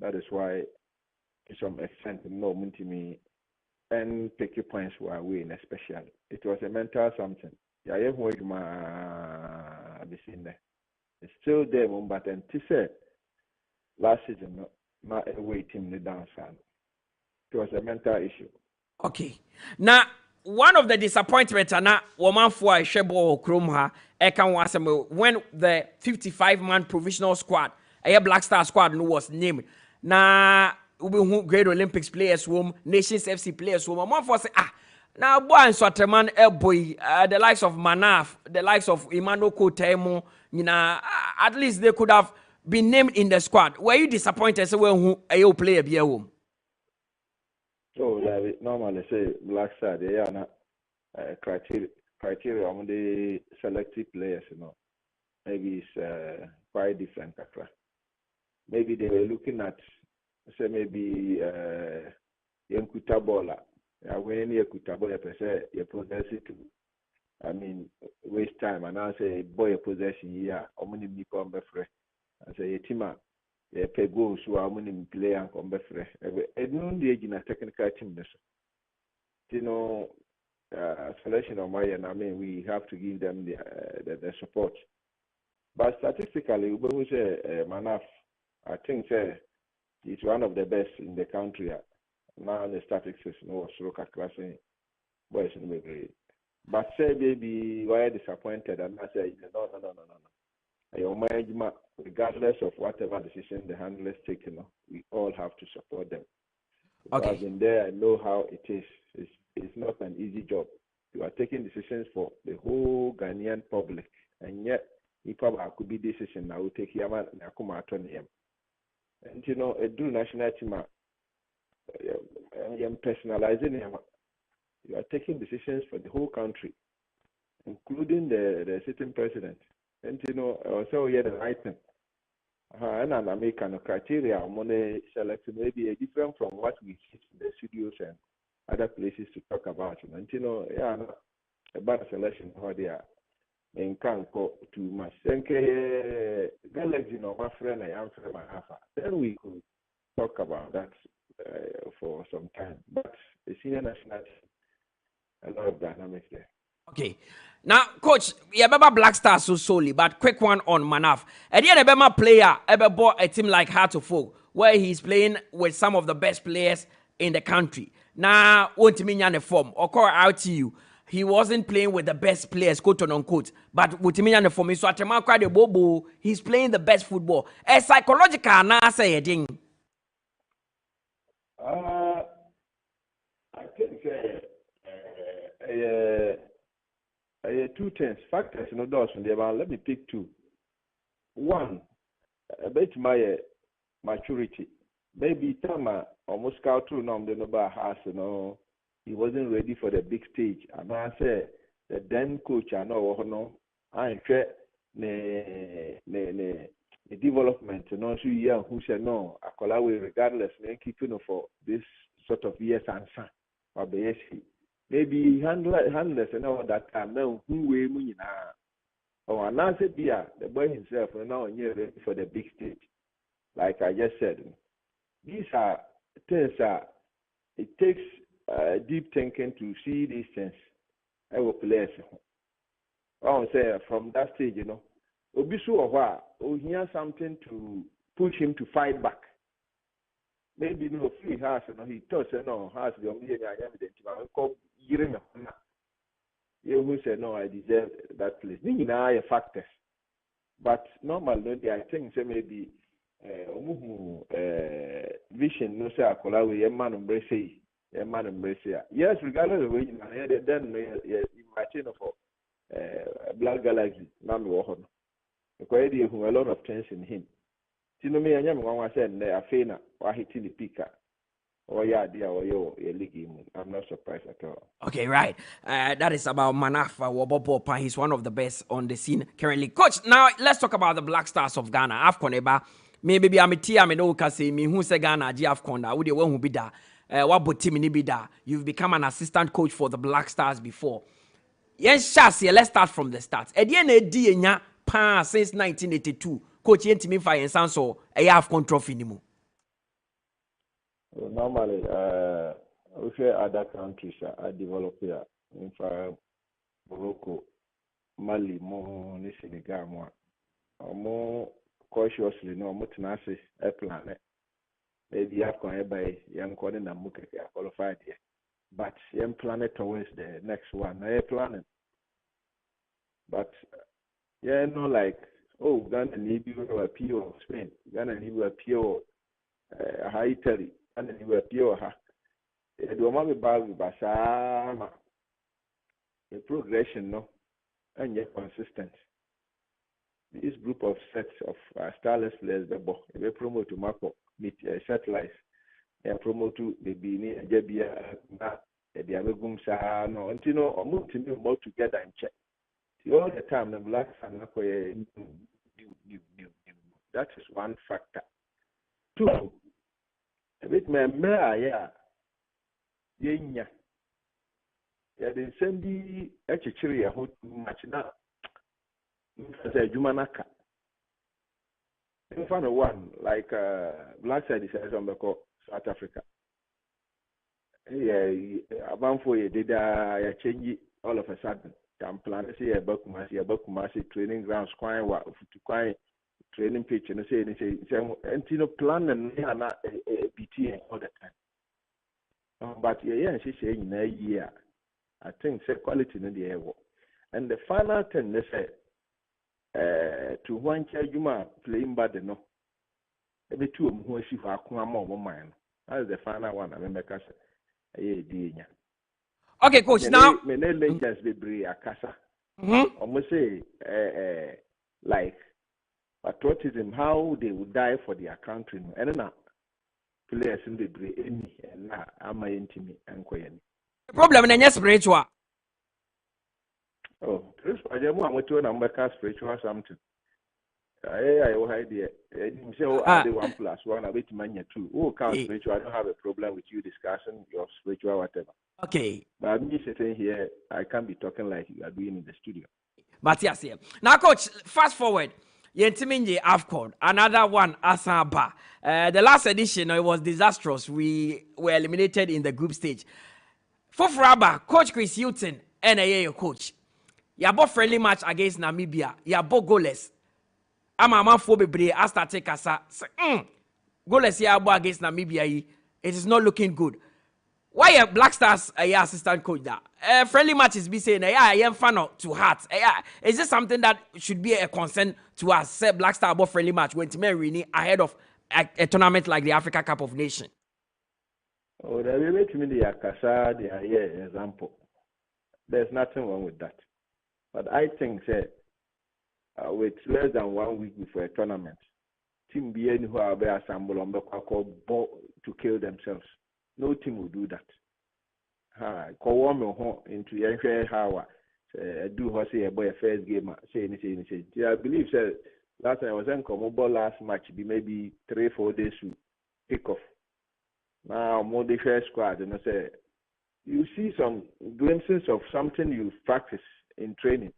that is why to some extent no me and pick your points were win especially it was a mental something it's still there but and say last season not away team the downside. It was a mental issue. Okay. Now, one of the disappointments na woman for Shebo Kromha Ekan Wasem when the 55-man provisional squad a Black Star squad no was named. Na we Great Olympics players wom, Nations FC players wom. One for say now boy and Swaterman boy the likes of Manaf, the likes of Emmanuel Kotemo, at least they could have been named in the squad. Were you disappointed when who a player be a home? So normally say Black Star they are not criteria on the selected players, maybe it's quite different. Maybe they were looking at say maybe 𝐏𝐀𝐂𝐊. When you possess it to, I mean, waste time. And I say, boy, a possession here, how many people on before? I say, a team, a pay goals, so how many play and come before? I don't age in a technical team. Selection of Maya, I mean, we have to give them the support. But statistically, we say Manaf, I think it's one of the best in the country. Now the statistics no stroke classing boys in the grade. But say baby why disappointed and I say no. Your management, regardless of whatever decision the handlers take, we all have to support them. Okay. I've been there, I know how it is. It's not an easy job. You are taking decisions for the whole Ghanaian public, and yet if I could be decision I will take Yama Nakuma him. And a do national team. Personalizing him. You are taking decisions for the whole country, including the sitting president. And also the right thing. And an American criteria money selected maybe different from what we see in the studios and other places to talk about. And a bad selection how they are in can't go too much. Galaxy my friend I am from then we could talk about that for some time. But the senior national team, a lot of dynamics there. Okay. Now, coach, you remember Black Stars so solely, but quick one on Manaf. At the end, a player ever bought a team like 𝐿𝐻𝐻 where he's playing with some of the best players in the country. Now, won't mean the form or call out to you. He wasn't playing with the best players, quote unquote, but with me and the form, so at the Bobo, he's playing the best football. A psychological now say a thing. I think two things, factors, those from there. Let me pick two. One, about my maturity. Maybe Tama almost scout through now the house, he wasn't ready for the big stage. And I say the then coach I know I the development, so yeah, who said no, I call away regardless, keeping for this sort of years and son or BSC. Maybe handless and all that time now who we mean or an answer the boy himself now ready for the big stage. Like I just said, these are things it takes deep thinking to see these things. I will play. I will say from that stage, Obisu or what, he has something to push him to fight back. Maybe he has, he thought, has the only you will say, no, I deserve that place. These are factors. But normally, I think maybe vision, no, say, I call away a man embrace. Yes, regardless of which, then imagine for Black Galaxy, Nami because he has a lot of things in him. Me, I am one said, I feel or hitting the picker. Or yeah, dear, or league. I'm not surprised at all. Okay, right. That is about Manaf Wabopo. He's one of the best on the scene currently. Coach, now let's talk about the Black Stars of Ghana. AFCON eba. Maybe I'm a tea, I'm no say me who say Ghana, AFCON, would you want to be there? What team ni be there? You've become an assistant coach for the Black Stars before. Yes, Chassis, let's start from the start. Since 1982. Coach, me fire and sound so a AFCON trophy anymore. Normally, we share other countries are developed here. In fact, Morocco, Mali, more Senegal, more cautiously, no, more tenacious, a planet. Maybe AFCON by young Conan and Muke qualified here. But young planet towards the next one, a planet. But yeah, like oh, Ghana need you appeal Spain, Ghana need you appeal Italy, Ghana need you appeal her. Do mama baby basama the progression no and yet consistent. This group of sets of starless players they promote to Marco meet satellites. They promote to the Bini and Jebia the Abegum Sa no until no or move to more together and check. All the time the blacks are not new. That is one factor. Two, a bit yeah. Yenya. Yeah, they send the actually a whole much now. Say Jumanaka. In front of one, like black side is on the South Africa. Yeah, about 4 years, did I change all of a sudden? I'm planning to see a Bakumasi training grounds, quite training pitch, and say, and plan and BT all the time. But yeah, she say in a year, I think say quality in the air. And the final thing they say, to one Juma playing bad no. Every two of them who she for more mine. That is the final one. I remember okay, coach. Now, many legends be bring akasa. Almost say, like patriotism, how they would die for their country. And then players in the bring any and now am I intimate and quiet. Problem is spiritual. Oh, I just want to number spiritual something. I idea. Say, I 1+1. I bet man 2. Oh, count spiritual. I don't have a problem with you discussing your spiritual whatever. Okay. But me sitting here, I can't be talking like you are doing in the studio. But yes, yeah. Now, coach, fast forward. Yentiminje AFCON, another one, Asaba. The last edition, it was disastrous. We were eliminated in the group stage. For Fraba, Coach Chris Hilton, NAA coach. Yabo friendly match against Namibia. Yabo goalless. Ama for Bebre, Asta take asa. Goalless yabo against Namibia. It is not looking good. Why are Black Stars assistant coach that? Friendly matches be saying, I am fan to heart. Is this something that should be a concern to us? Say Black Star about friendly match when Timmy ahead of a tournament like the Africa Cup of Nations. Oh, the way to me the Akasa, the example. There's nothing wrong with that. But I think that with less than 1 week before a tournament, team being who are assembled on the to kill themselves. No team will do that. Into how do say a boy first game. Say. I believe last time I was in Comobol last match, be maybe 3-4 days to pick off. Now more the first squad, and I say you see some glimpses of something you practice in training.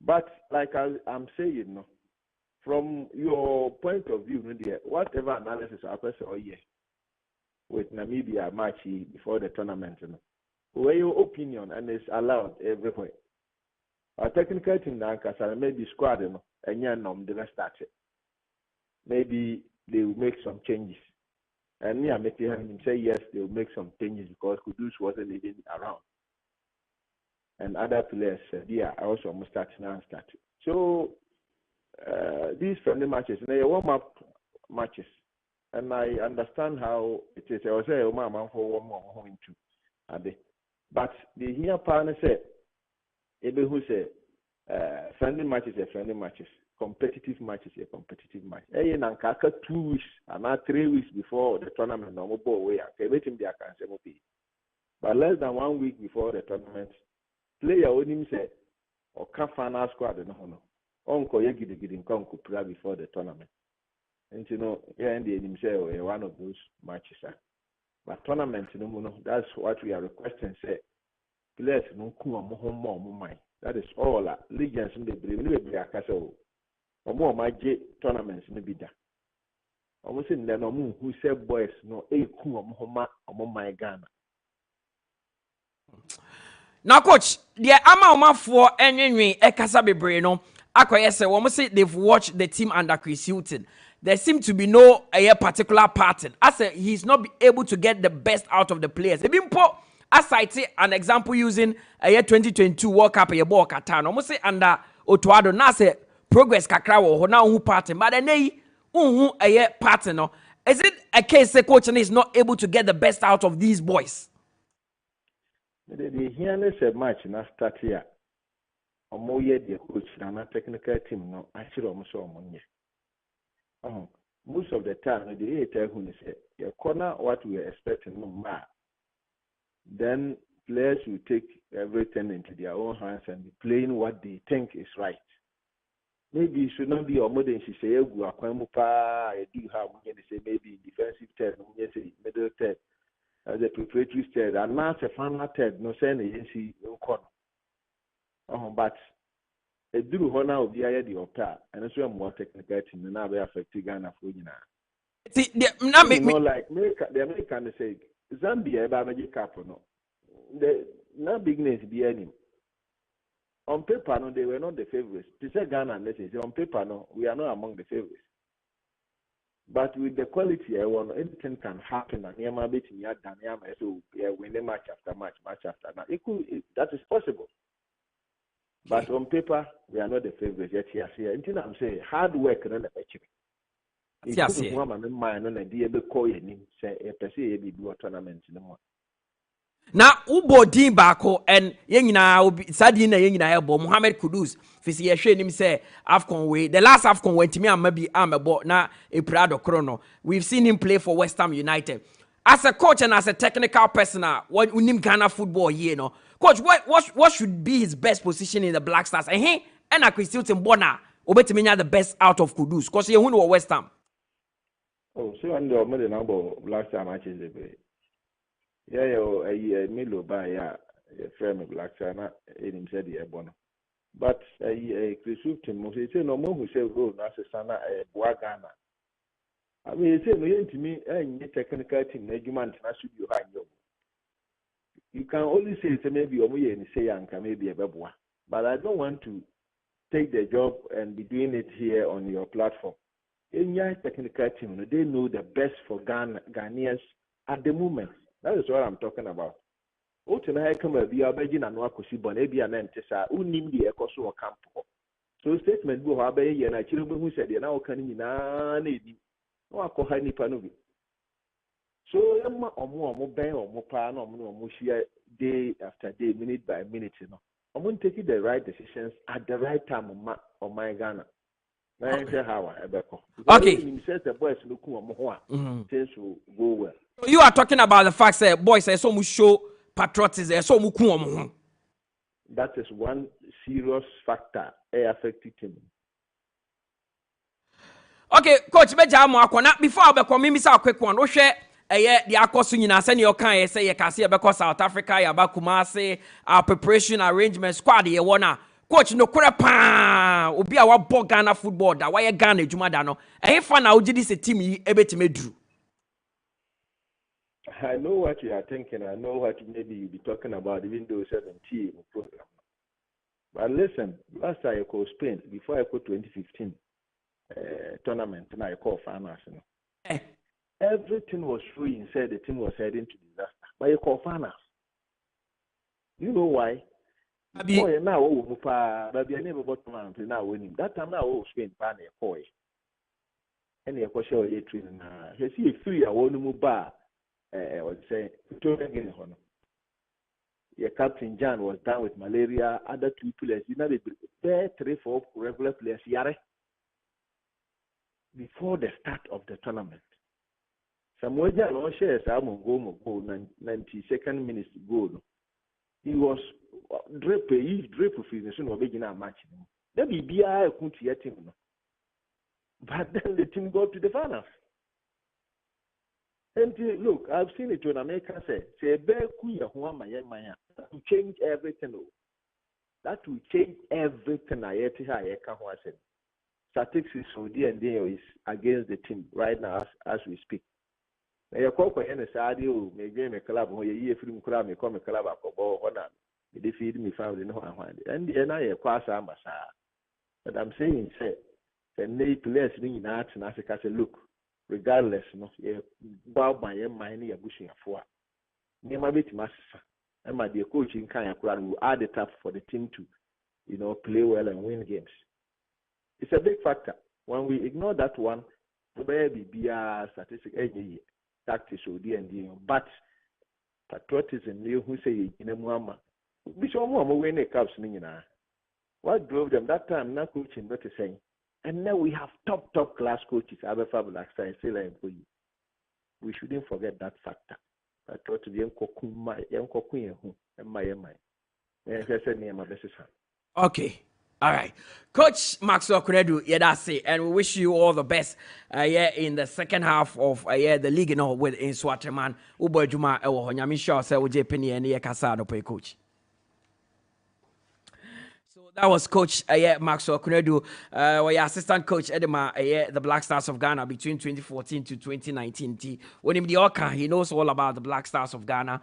But like I'm saying, from your point of view, whatever analysis I press with Namibia match before the tournament, where your opinion and it's allowed everywhere. A technical team now, maybe squad, and they start it. Maybe they will make some changes. And me, I'm making him say yes, they will make some changes because Kudus wasn't even around. And other players said, yeah, I also almost starting now. So these friendly matches, they are warm-up matches. And I understand how it is. I was saying, man, for one more home too. But the here partner said, who say friendly matches are friendly matches, competitive matches are competitive matches. Hey, nankaka 2 weeks and not 3 weeks before the tournament, no more way. Everything they can say, but less than 1 week before the tournament, player only say or can final squad no. Onko yegidi nkonko play before the tournament. And the one of those matches. But tournament, that's what we are requesting. Say, players no more. That is all. Legends in the believe or more my tournaments in the bidder. Almost in the no who said boys no a or my Ghana. Now, coach, the amount for any Ekasa Bebreno, Akoyese, almost say they've watched the team under Chris Hilton. There seems to be no particular pattern. As he's not able to get the best out of the players. As I say an example using a 2022 World Cup a ball Qatar. Almost say under Otuado, now say progress kakra wo ho na wo party but then unhu eye party no. Is it a case say coach is not able to get the best out of these boys? The here is a match na start here. Omo ye the coach na technical team no actually omo so omo nye. Most of the time the tell who say your corner what we are expecting no ma. Then players will take everything into their own hands and be playing what they think is right. Maybe it should not be or more than she say I do have say maybe defensive third, middle third, as a preparatory third, and not a final third, no saying agency no corner. But a do honor will be the opera, and it's more technical team and now be affected Ghana for you now. See, like the American say Zambia by magic cap no. The no bigness be any. On paper, no, they were not the favorites. To say Ghana, let's say on paper, no, we are not among the favorites. But with the quality, anything can happen. And Yama beating Yama, so win match after match, match after match. That is possible. But on paper, we are not the favorites yet. Yes, yeah. Until I'm saying hard work, no, yes, yeah. Na ubo din bako and yengina sadi na yengina ebo Mohamed Kudus fisi ye hwe nim say AFCON way the last AFCON went me maybe amebo na eprado chrono. We've seen him play for West Ham United. As a coach and as a technical person, what unim Ghana football here no. Coach, what should be his best position in the Black Stars? And he and Christian Bona obetimi the best out of Kudus cause he won West Ham. Oh, so and the number Black Star matches yeah, Milo by a frame Black Star in said the Ebono. But a Christian he said no more who say go as a sana a Boagana. I mean, he said no to me any technical team argument should you hang you. You can only say maybe Omoye and say Anka maybe a Babua. But I don't want to take the job and be doing it here on your platform. In your technical team, they know the best for Ghanaians at the moment. That is what I'm talking about. Tonight come a be a begin and work with Bonebi and Entesa, who named the Ecoso camp. So statement go away and I children who said you're now coming in a lady. No, I call Hani Panovi. So Emma or more bang or more plan or more day after day, minute by minute, you know. I'm going to take the right decisions at the right time on my Ghana. Okay. You are talking about the fact that boys are so show patriotism, so that is one serious factor affecting him. Okay, Coach before I come in, a quick one. The Akosu nyina send your kind say you can see about South Africa, you about Kumasi, our preparation arrangement squad you wanna. Coach no kura pa obi a wabɔ Ghana football da why Ghana adwuma da no ɛhe fa na ogi this team yi ebetime duru. I know what you are thinking. I know what maybe you'll be talking about even though 17 program. But listen, last time I called Spain before I called 2015 tournament and I called finals. Everything was showing said the team was heading to disaster. But you call finals. You know why? Oh, now, but I never got to now winning. That time now, Spain pan a boy. And you show a train. He see a free, I want to move bar. I would say, your captain John was down with malaria. Other two players, you know, they 3-4 regular players, before the start of the tournament. Samuel John shares I'm goal 92nd minute goal. He was drip of fitness or beginning a match. Then be I couldn't yet him. But then the team got to the finals. And look, I've seen it when America say bear kuya maya that will change everything. That will change everything. I said. Statistics for D&D is against the team right now as we speak. Now, call for any sadio, may game a club or a film club, may come a club or honor. They feed me found in one. And the NIA pass ambassa. But I'm saying, say, the need to less in arts and Africa say, look, regardless, no, bow my mind, a bushing for. Near my bit master. And my dear coaching kind of will add it up for the team to, play well and win games. It's a big factor. When we ignore that one, maybe be a statistic, tactics or D&D, but patriotism, you who say in a mama, we saw more when they caps. What drove them that time? Not coaching, not saying. And now we have top class coaches. I have a fabulous style, still an employee. We shouldn't forget that factor. Patriotism, Okay. All right. Coach Maxwell Quaye Nana Adu, yeah, that's it. And we wish you all the best in the second half of the league, with in Swaterman. Ubo Juma, I'm sure, say, Penny and Casado, coach. That was Coach Maxwell Quaye Nana Adu, assistant coach Edema, the Black Stars of Ghana between 2014 to 2019. When him the Oka, he knows all about the Black Stars of Ghana.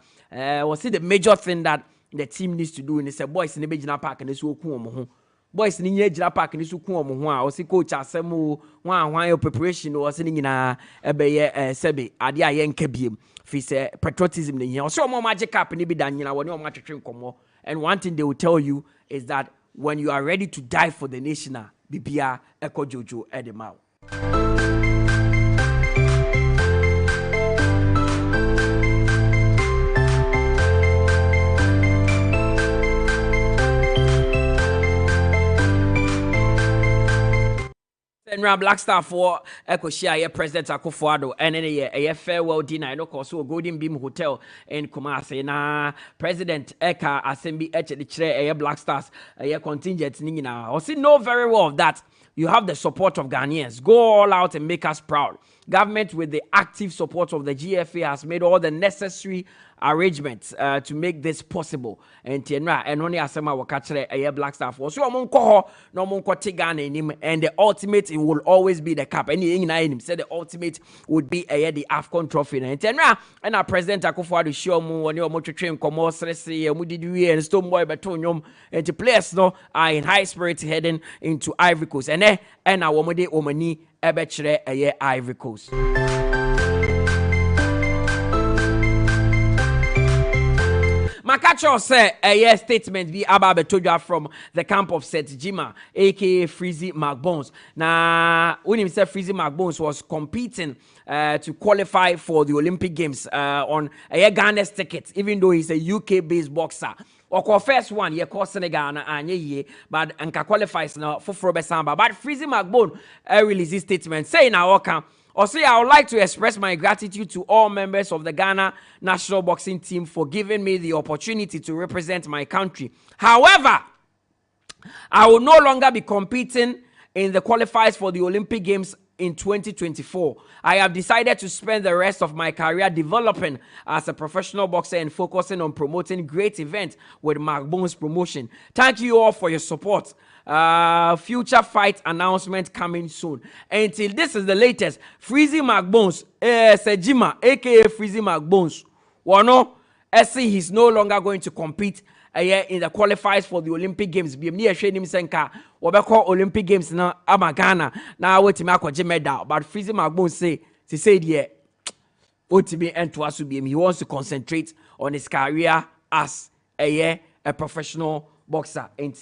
Was it the major thing that the team needs to do? And he said, boys in the Bejina Park and this will come. Boys in the Jira Park and this will come. Or see coach Asemu, one your preparation or sitting in a Sebi, Adia Yen Fise patriotism in here. So more magic up and be done, when you're much train come. And one thing they will tell you is that when you are ready to die for the nation, Bibia Eko Jojo Edemau. Black Star for 𝐿𝐾𝐂𝐊 President Akufo-Addo and then a farewell dinner and of course Golden Beam Hotel in Kumasi na President Eka Assembly the Black Stars contingent nina. Also know very well that you have the support of Ghanaians. Go all out and make us proud. Government with the active support of the GFA has made all the necessary arrangements to make this possible. And only asema wakachre a Black Star for so amonko no monko tigana him, and the ultimate it will always be the cup. Any him said the ultimate would be the AFCON trophy. And our President Akufo-Addo show mu when you motor train komo stressy mudidi and stone boy betonyom and the players no are in high spirits heading into Ivory Coast. And our womode omani ebechre Ivory Coast. Makacho say a statement be about Betoja from the camp of Seth Jima, aka 𝐒𝐕𝐄 McBones. Now, when himself 𝐒𝐕𝐄 McBones was competing to qualify for the Olympic Games on a Ghana's ticket, even though he's a UK-based boxer. Or first one, ye call Senegal and ye, but Anka qualifies now for Samba. But 𝐒𝐕𝐄 McBone released this statement saying, "Now, okay." Also, I would like to express my gratitude to all members of the Ghana national boxing team for giving me the opportunity to represent my country. However, I will no longer be competing in the qualifiers for the Olympic Games in 2024. I have decided to spend the rest of my career developing as a professional boxer and focusing on promoting great events with McBone's promotion. Thank you all for your support. Future fight announcement coming soon. Until this is the latest. 𝐒𝐕𝐄 McBones, Sejima, aka 𝐒𝐕𝐄 McBones, wano, he's no longer going to compete in the qualifiers for the Olympic Games. BMD him senka obeko Olympic Games na Ghana na wetimi akwaje medal. But 𝐒𝐕𝐄 McBones say the otimi ento aso BM. He wants to concentrate on his career as a professional boxer. And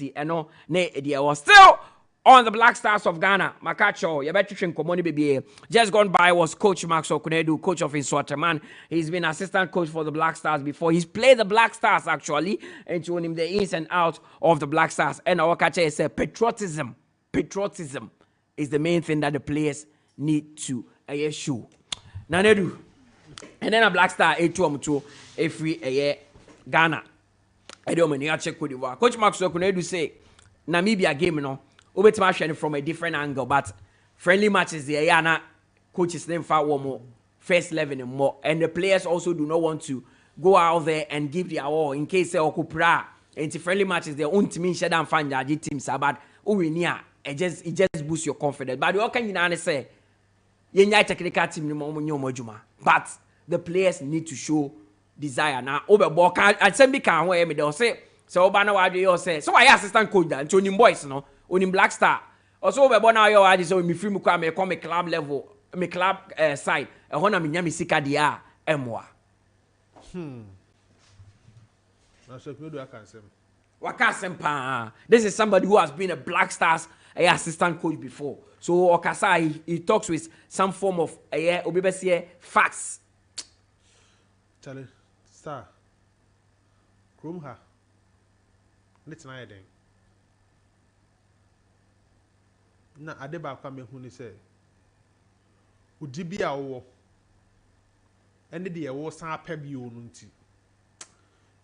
they was still on the Black Stars of Ghana. Makacho, you better train Komoni baby. Just gone by was Coach Maxwell Quaye Nana Adu, coach of Swaterman. He's been assistant coach for the Black Stars before. He's played the Black Stars actually, and showing him the ins and outs of the Black Stars. And our catcher is patriotism. Patriotism is the main thing that the players need to show. Nana Adu. And then a Black Star A2 A3 Ghana. I don't mean check with you. Coach Maxwell Quaye Nana Adu say Namibia game no. Obetima from a different angle, but friendly matches the Ayana coaches name for one more first 11 and more, and the players also do not want to go out there and give their all in case they okupra. And the friendly matches their own team share and find their teams but it just boosts your confidence. But what can you say? Yenya technical team no, but the players need to show desire. Now over Boka and Sembi can wear me they'll say so Obana why do you say so I assistant coach that Tony boys no on Black Star. Also over Bona yo I so me free me come club level me club side e hona me nyame sika dia emwa. Na so kudo akasem. Wakasem pa. This is somebody who has been a Black Stars a assistant coach before. So Okasa he talks with some form of facts. Charlie, sir. Krum ha. Let's na yeden. Na adeba kwa me hu ni say. Udibi a wo. Ene de ye wo san pa bi o no nti.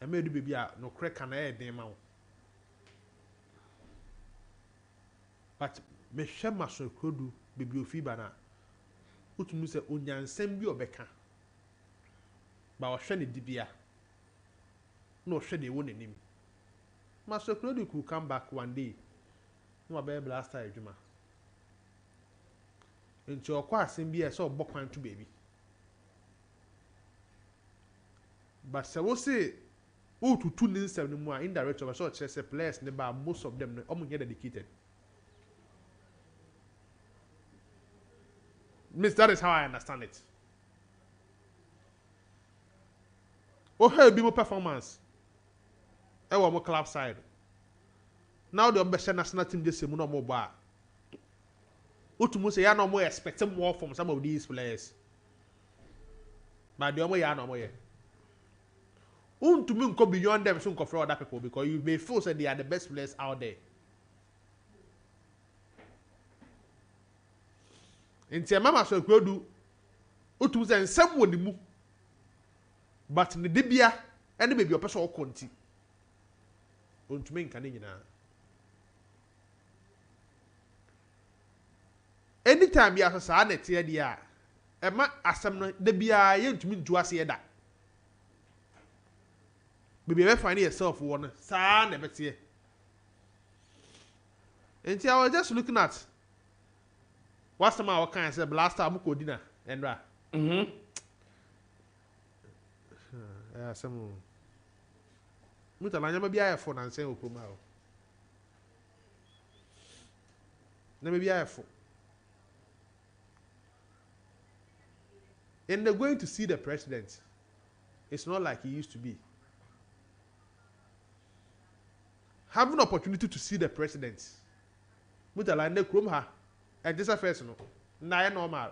E me do bebi a no crack na yeden ma wo. But me hwe maso kodu bebi ofi ba na. Utunu say onyansam bi obeka. Ba wo hwe ne dibia. No hwe de wo nanim. Maso kodu could come back one day. No be blaster adwuma. Nti okwa asem bi e so obokwan to baby. But se wo say o tutu ni nsem ni mu a indirect of so say players ne ba most of them omo here dedicated. Miss, that is how I understand it. Oh, hey, be more performance. I want more club side. Now the best national team this season no more bar. Utumu say no more expecting more from some of these players. But the more no more. Utumu go beyond them soon for other people because you may feel that they are the best players out there. Nti mama so kwodu utumu say nsem woni mu. But ne debia ene baby opeso okonti. Ontumi nka ne nyina. Anytime ya so na tie dia ema asem no debia ye ntumi ntu ase da. Baby be find yourself one sa na betie. Enti I was just looking at what's the man what kind say blaster amuko dina enra. Some Mutala Yakubu be a phone and say Okroma. Let be a phone. And they're going to see the president. It's not like he used to be. Have an opportunity to see the president. Mutala Yakubu and this affairs no. Na normal.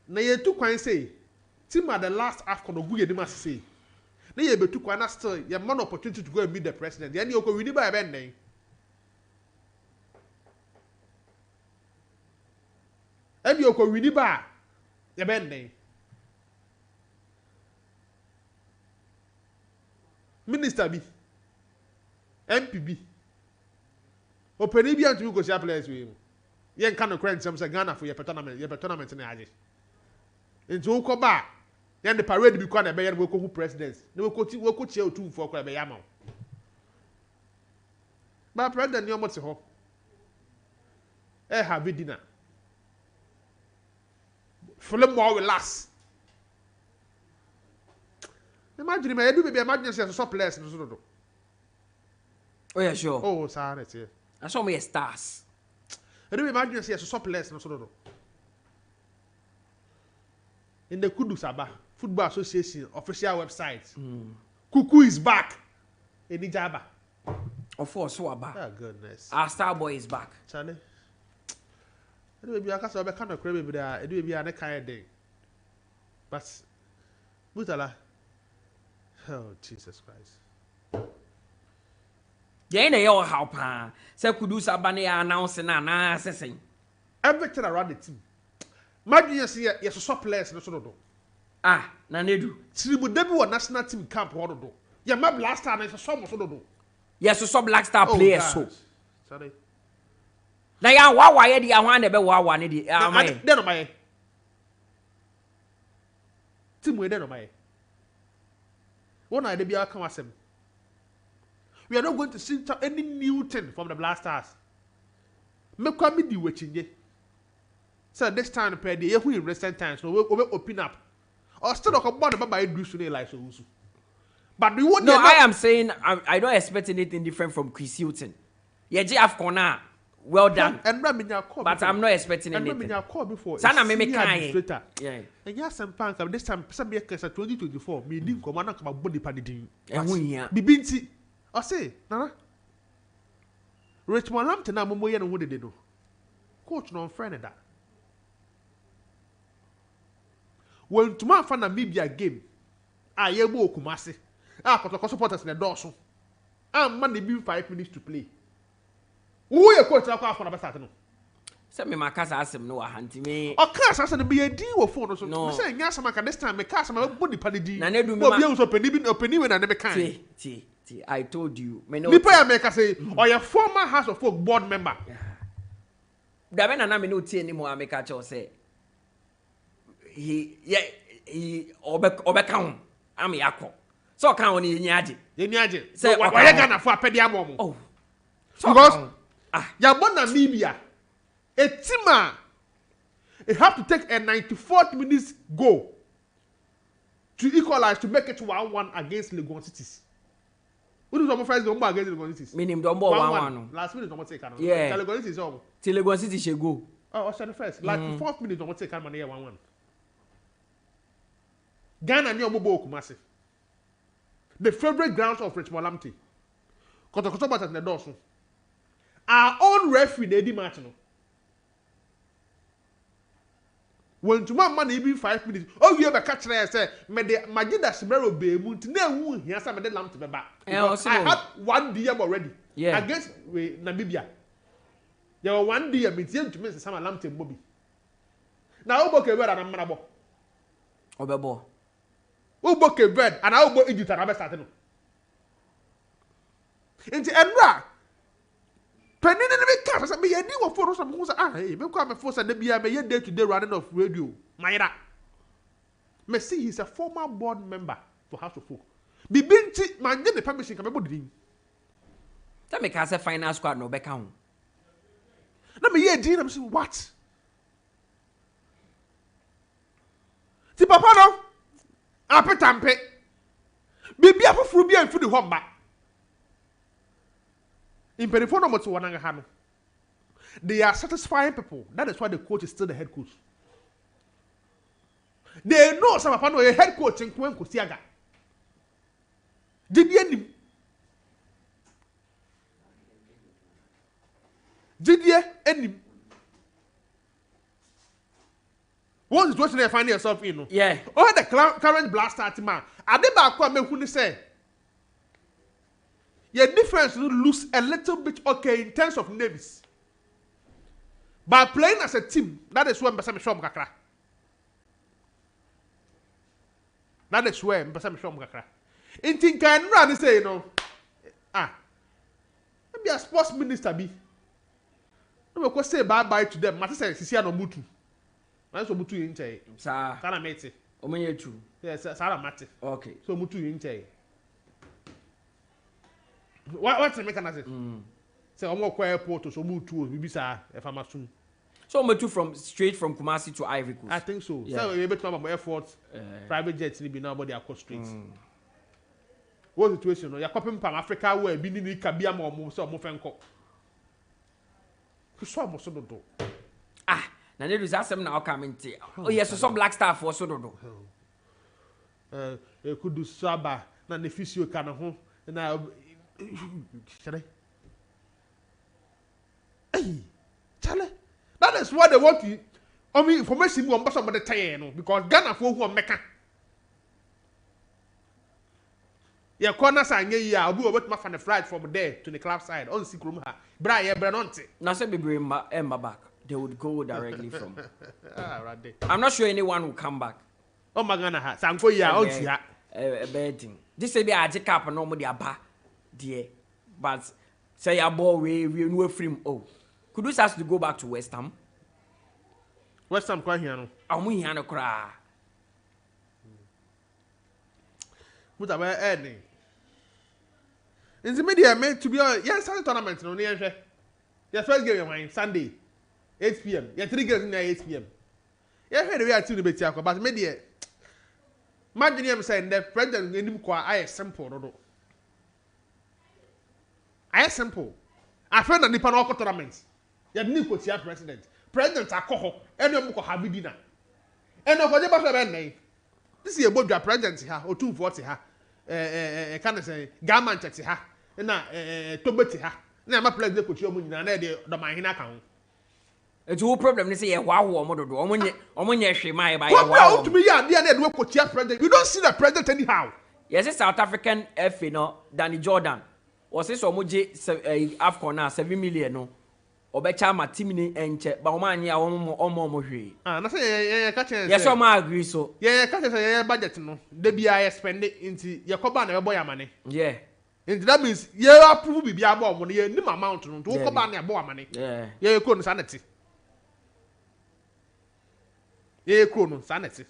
Na ye tu kwan say team at the last AFCON ogu ye dem say na ye betu kwan na still ye man opportunity to go and meet the president ye na okọ wini ba be nnen e bi okọ wini ba ye be nnen minister bi MP bi openi bi antumi go sia players we ye nka no crane sem say Ghana for ye tournament na age nti wo ko ba ye the parade bi kwa na be ye no ko hu president na wo ko tie otu for kwa be ya ma ba president ni omo te ho have dinner full more relax imagine me do be imagine say so players no so do oh yeah sure oh sorry it I saw me stars. I don't imagine say so players no so do. In the Kudu Saba Football Association official website. Kuku is back. In Ijaba. Of course, Waba. Oh goodness. Our star boy is back. Charlie. I do be a cast of a kind of crave there. I do be a kind of day. But Mutala. Oh Jesus Christ. Jane yo how pa. Say Kudu Saba ne announce na assessing. Everything around the team. Imagine you see yes so players no so do. Na nedu. Tribu debi wa national team camp ho do. Ya ma black star na so mo so do. Yes so black star players so. Sorry. Na ya wa ye di ahwan na be wa ne di. Dey no my. Team we dey no my. One idea be aka wasem. We are not going to see any new thing from the Black Stars. Me kwa me di wechinje. So this time per day, in recent times, no we open up. Or still like about the baba do so like so. But we won't. No, I am saying I don't expect anything different from 𝐾𝐂𝐿. Yeah, AFCON now. Well done. But I'm not expecting anything. Sana me kind. Yeah. And yes, some pants this time some year 2024. Me didn't come on come body padding. Ehun ya. Bibinti. I say, Nana. Richmond Lampton, na mo ye no wo de do. Coach no friend that. When to man fan Namibia game, ye bo Kumasi. Kotoko supporters in the door so. Man dey be 5 minutes to play. Who ye coach na kwa for na start no? Say me makasa asem no ahanti me. O cast as be a di wo phone so. Me say nya sama ka this time me cast sama body pa di. Na do me. Obi e so openi we na ne be kan. Ti. I told you. Me no. Nipa ya make say or your former House of Folk board member. Da be na me no tie ni mo ameka cho say. He obeka ho am yakọ. So kan woni yen age. Yen age. Say why Ghana for apedi amom. Oh. Because ya bon Namibia a team it have to take a 94th minutes goal to equalize to make it 1-1 against Legon Cities. What is our first game against Legon Cities? Meaning the 1-1. Last minute no take can. Yeah. Legon Cities oh. Till Legon Cities she go. Oh, the first. Like the 4th minute no take can man here 1-1. Ghana ni omobo Kumasi. The favorite grounds of Richmond Lamptey. Kotokoto bat at the door so. Our own referee dey di match no. When to man even 5 minutes. Oh, you ever catch there say me de magida simero be mu nti na hu hia say me de lamp to be back. I had 1 DM already against Namibia. There were 1 DM it to me say some lamp to Bobby. Now Oboke Red and Amanabo. Obebo. Oboke Red and Obo Egypt and Abba no. Nti enra Penny never catch us. Me ye di wo for some who say me kwa me force na bia me ye day to day running of radio. Mayra. Me see he's a former board member for House of Folk. Bibinti man get the permission can be din. Tell me can say final squad no beka ho. Na me ye din am say what? Ti papa no. Apetampe. Bibia foforo bia mfi di ho mba. In Perifono Motu Wanangahano. They are satisfying people. That is why the coach is still the head coach. They know some of a head coach in Kwen Kusiaga. Did you any? What is what you find yourself in? Yeah. Oh, the current blaster man. I did back what me say. Your difference will lose a little bit in terms of names. By playing as a team, that is where Mbasami Shom Kakra. That is where Mbasami Shom Kakra. In Tinka and Run say, maybe a sports minister be. No, because say bye to them. Mata say Sisiano Mutu. That's what Mutu in Chay. Sana Mate. Omenye true. Yes, Sarah Mate. Okay. So Mutu in Chay. What's the mechanism? Say, I'm more airport so move to Bibisa if I'm assuming. So I'm straight from Kumasi to Ivory Coast. I think so. Yeah. So we're able to have airport, private jets, be nobody across streets. What situation? You're copying from Africa where being in Kabia or so Mofenko. Who saw most of the door? Now there is some now coming. Oh, yes, so some black star for so do. Could do Saba, na the physio can home, and now. Hey, Charlie, that is what they want to. I mean, information on somebody tell because Ghana for who are Mecca. Yeah, corners and yeah, I'll be over to my flight from there to the club side on Sikrum. Brian Brenonte. Now, say be bring Emma back. They would go directly from. I'm not sure anyone will come back. Oh my God, Sanko ya, oh yeah, betting. This will be a jack up and nobody a bar. Dear, but say a ball we no free. Oh, could we ask to go back to West Ham? West Ham quite here no. I'm here no cry. What about any? In the media, made to be on Sunday tournament no near. Your first game on Sunday, 8 p.m. Your 3 games near 8 p.m. You heard we are two bit but media. Imagine him saying the president in him quite simple no. I simple. I find that the panel tournament. You need to see president. President Akoho. And you must have dinner. And of the back this is about your president here or 240 here. Can I say government here? na tobeti ha na ma play de coach omo nyina na de do man hina kan ho it's who problem ni say ye wawo omo dodo omo nye hwe mai ba ye wawo wawo to me ya de na de coach president you don't see the president anyhow yes South African FA no Danny Jordan was say so omo je AFCON na 7 million no obecha ma team ni enche ba omo anye omo hwe na say ye ka chen yes o ma agree so ye ka chen say ye budget no de bia ye spend into ye ko ba na be boy amane yeah and that means ye approve bibia ba omo ye nim amount no to ko ba na bo amane yeah ye ko no sanity ye ko no sanity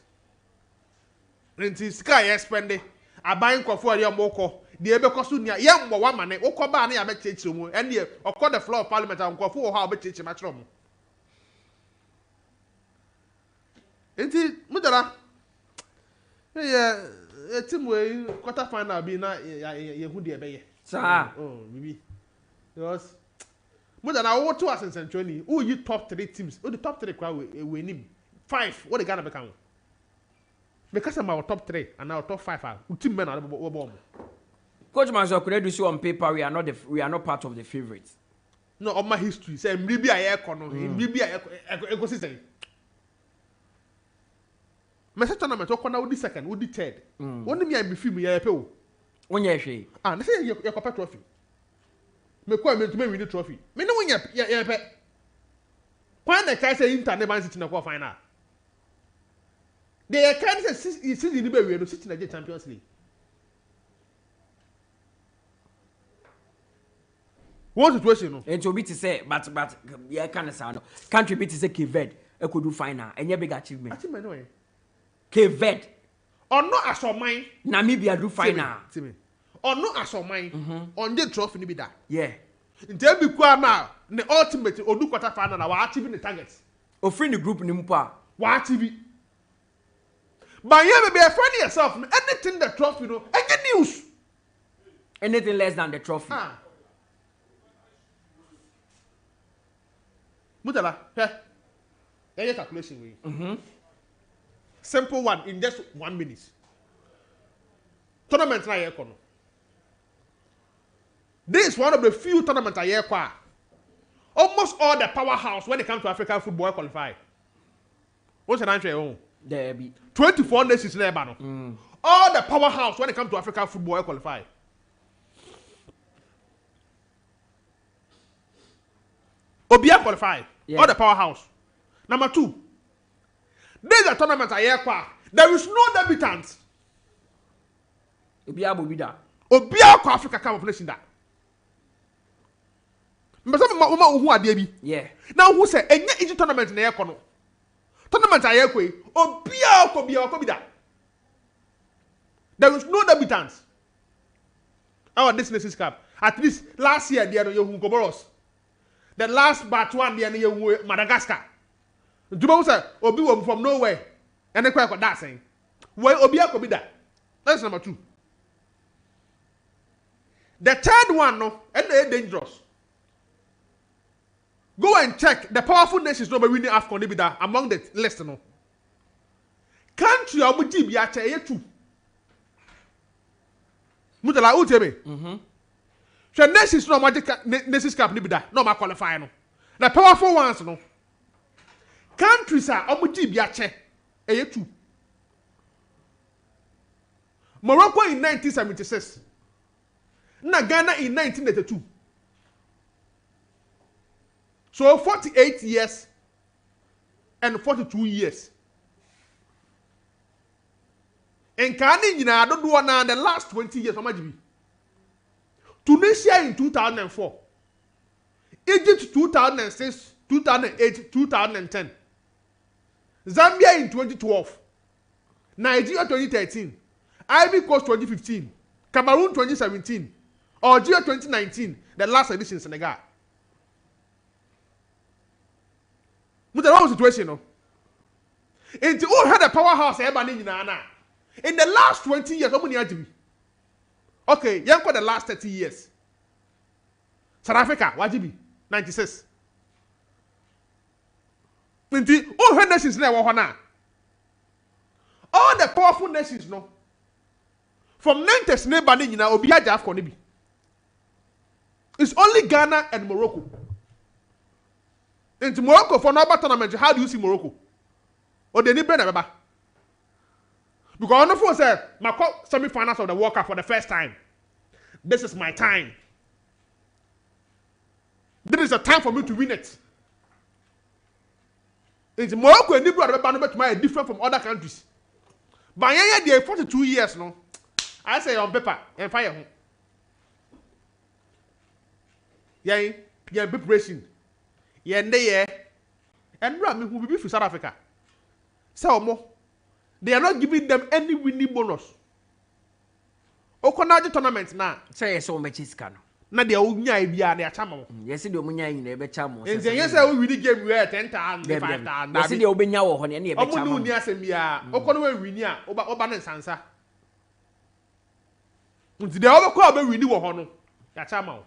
nti sika ye spend aban kwafo ari omoko de ebe koso nia ye mbo wa mane wo ba na ya be chechire mu ene okọ the floor of parliament an kwafo wo ha be chechire ma chiro mu nti mudara ye team we quarter final bi na ye hu de ebe ye sa bibi because mudara wo to asensencho ni who you top 3 teams who the top 3 kwa we nim 5 what the Ghana be kan because I'm our top 3 and our top 5 are team men are bomb. Coach Manzo could do so on paper we are not part of the favorites. No, of my history say maybe I econo, maybe I ecosystem. Message tournament o kona odi second, odi third. Woni me am film ye pe o. Wonya hwe. Na say ye kopa trophy. Me ko me to me win trophy. Me no wonya ye pe. Kwan na kai say Inter ne ban City na ko final. They can say City ni be we no City na Champions League. What situation no? And to be to say but yeah can say no. Country be to say 𝐾𝐕𝐄 e could do final. Any big achievement. Achievement no e. 𝐾𝐕𝐄 or no asoman Namibia do final. Or no asoman on the trophy ni be that. Yeah. Nti be kwa na the ultimate odu quarter final na wa achieve the targets. Offering the group ni mpa. Wa achieve. But you be friend yourself. Anything the trophy no, any news. Anything less than the trophy. Mutala, here calculation we. Simple one in just 1 minute. Tournament na here kono. This is one of the few tournaments I hear kwa. Almost all the powerhouse when it comes to African football qualify. What's an answer on? There be 24 nations in no. All the powerhouse when it comes to African football qualify. Obia qualify. Yeah. All the powerhouse. Number 2. This is a tournament I hear kwa. There is no debutant. Obia bobida. Obia kwa Africa come of nation that. Yeah. Now who say any Egypt tournament na yekono? Tournament aye kwe. Obia ko bi da. There is no debutants. Our this Nations Cup. At least last year there you Comoros. The last batch one there you Madagascar. Dubo say obi won from nowhere. And they kwa that saying. Why obia ko bi da. That's number 2. The third one no, and they dangerous. Go and check the powerful nations no be winning AFCON be that among the list no. Country omuji bi ache ye 2. Mutala u tebe. So nations no magic nations cup ni be that no ma qualify no. The powerful ones no. Countries are omuji bi ache ye 2. Morocco in 1976. Na Ghana in 1982. So 48 years and 42 years. And Kani Yina don't do na the last 20 years. Tunisia in 2004. Egypt 2006, 2008, 2010. Zambia in 2012. Nigeria 2013. Ivory Coast 2015. Cameroon 2017. Algeria 2019. The last edition in Senegal. But the situation, no. And who had a powerhouse in the last 20 years, how many had to be? Okay, you got the last 30 years. South Africa, what did be? 96. And all her nations now, all the powerful nations, no. From 90s, neighbor, you know, Obia Jaf Konibi. It's only Ghana and Morocco. Into Morocco for another tournament, how do you see Morocco? Or they need better, because on the phone said, my semi-finals of the World Cup for the first time. This is my time. This is a time for me to win it. It's Morocco and Libya are different from other countries. But yeah, they 42 years no. I say on paper and fire. Yeah, preparation. Yeah, and Rami who will be for South Africa. So more. They are not giving them any winning bonus. Okonaji tournament now. Say so much is can. Na they unya ibia na chamo. Yes, the munya in ebe chamo. And yes, we win the game we are 10,000, 5,000. Yes, the obenya wo ho ne ebe chamo. Omo ni asem bia. Okono we win a oba na nsansa. Nti de obekọ oba win wo ho no. Ya chamo.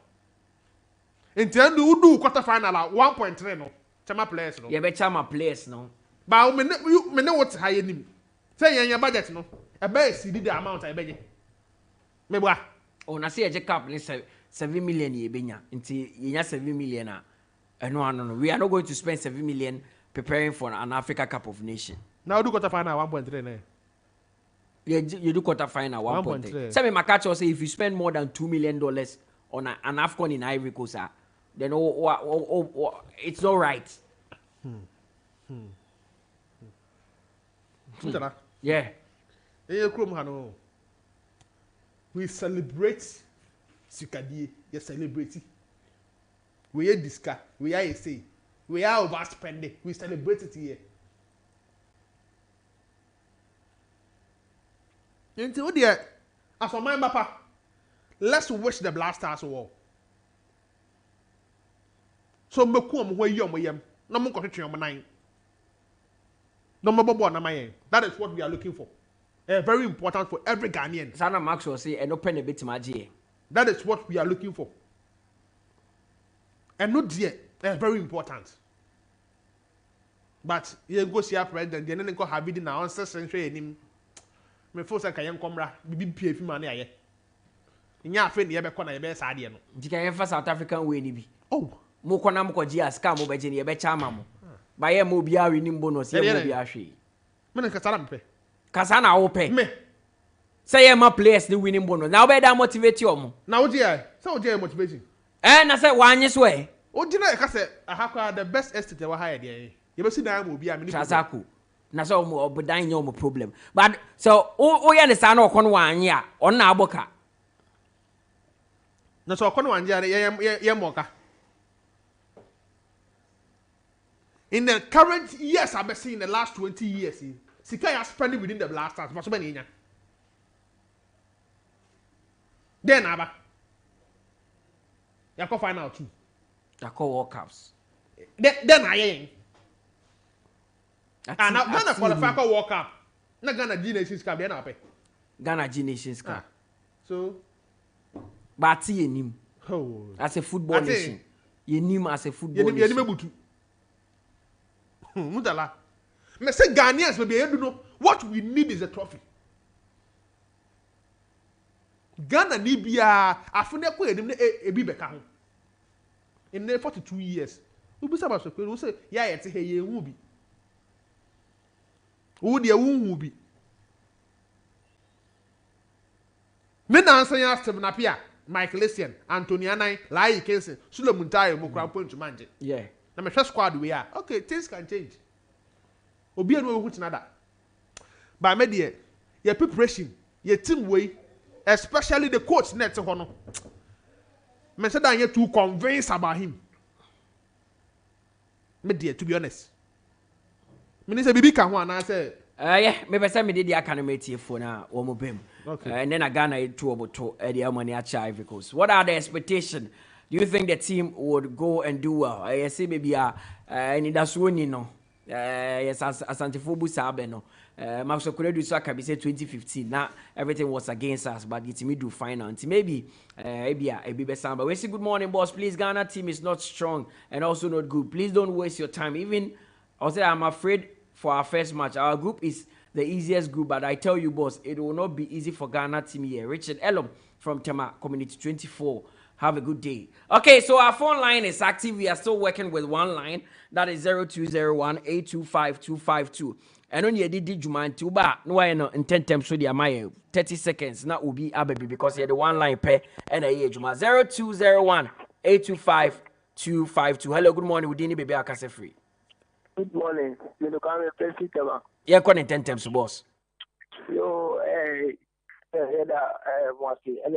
Nti andu udu quarter final 1.3 no. Chama players no. Ye be chama players no. Ba me ne what high nim. Say your budget no. Ebe see the amount I beg. Me bra. Oh, na say je cap ni 7 million ye benya. Nti ye nya 7 million a no. We are not going to spend 7 million preparing for an Africa Cup of Nations. Now do quarter final 1.3 na. You do quarter final 1.3. Say me makacho say if you spend more than $2 million on an AFCON in Ivory Coast, then it's not right. Yeah. We celebrate Sikadie. You celebrate it. We are disca. We are say. We are overspending. We celebrate it here. Until there, as for my papa, let's wish the Black Stars well. So me come where you am. No more country on my nine. No more na my. That is what we are looking for. Very important for every Ghanaian. Sana Max will say and open a bit magie. That is what we are looking for. And not yet. Very important. But you go see our president. Then they go have it in our ancestry and him. Me force a kayan komra. Bibi PF money aye. Inya friend ye be kona ye be saade no. Di kan fa South African way ni bi. Oh. Mo kona mo ko ji aska mo be je ni ye be chama mo. Ba ye mo bia wi ni bonus ye mo bia hwe. Me na kasara mpe. Kasa na wo pe. Me. Say ye ma players the winning bonus. Now be that motivate you mo. Na wo je ai. Say wo je motivation. Na say wanye so e. O je na e ka say ahakwa the best estate we hire there. Ye be si na mo bia me ni. Transaku. Na so mo obodan nye mo problem. But so o ye ne sa na okono wanye a on na aboka. Na so okono wanye ye moka. In the current years I've been seeing in the last 20 years, Sika has spent it within the Black Stars. But so many. Then Abba, you can find out too. You call World Cups. Then I ain't. And now Ghana qualify for World Cup. Na Ghana G Nations Cup. Then I pay. Ghana G Nations Cup. So, but see him. Oh, as a football nation. You name as a football nation. Mutala. Me say Ghanaians may be able to know what we need is a trophy. Ghana ni bia afune ko enim ebi beka ho. In the 42 years. We be say we say ya yete he ye hu bi. Wo de hu bi. Me na ansan ya Stephen Apia, Michael Essien, Anthony Anan, 𝐿𝐿 Solomon Tayo mo kra point manje. Yeah. Na me squad we are. Okay, things can change. Obi anu we huti nada. But me dey, your preparation, your team way, especially the coach net ho no. Me say that you too convinced about him. Me dey, to be honest. Me say bibi kan ho ana say yeah, me be say me dey the academy for na wo mo bem. Okay. And then Ghana to oboto e dey money at Ivory Coast. What are the expectations? Do you think the team would go and do well? I say maybe any that's winning no. Yes, Asantefobu Sabe no. Max Okuredu Saka be say 2015. Now everything was against us, but the team do final. Until maybe a bit samba. We say good morning, boss. Please, Ghana team is not strong and also not good. Please don't waste your time. Even I'll say I'm afraid for our first match. Our group is the easiest group, but I tell you, boss, it will not be easy for Ghana team here. Richard Elom from Tema Community 24. Have a good day. Okay, so our phone line is active. We are still working with one line. That is 0201-825-252. And on your did Juman Tuba, no, I know in 10 times so the 30 seconds. Now will be Ababy because you're the one line pair and a age. 0201-825-252. Hello, good morning. Udini baby Akase free. Good morning. You know, come and play yeah, calling 10 times, boss. Yo, Mossy, and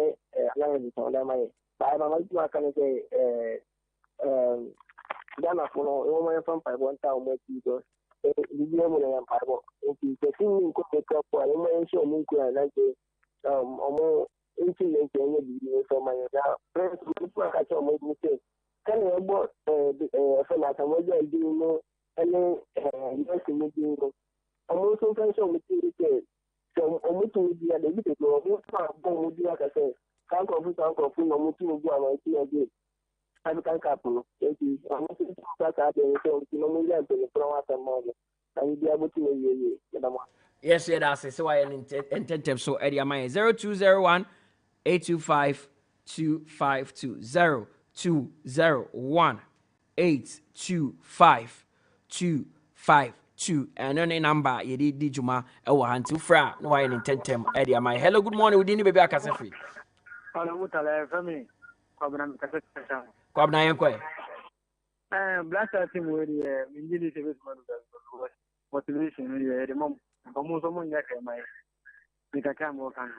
on my. But I'm not going to say, Dana for no from 1,000 people. The German Empire. If you can pick up for a man, show me, like almost incident from my friends, I saw my mistake. Can you about from as a mother, do you know, and then yes, you I'm also friends of material. So, almost to be at the bit of going to like I said, can't confuse uncle, no mutu, and I see again. I can't couple. Thank you. I'm also that I didn't know million to the front of the mother. And be able to you. Yes, yeah, that's it. So I intend so Eddie Amaya 0201 825 252 0201 825 252 and any number you did Juma to fra no I intend them Eddie Amaya. Hello, good morning. We didn't baby Akase free. Hello, Mutala Yakubu. Kwabna Yankwe. Black team with the military motivation. The mom, almost someone that my work on.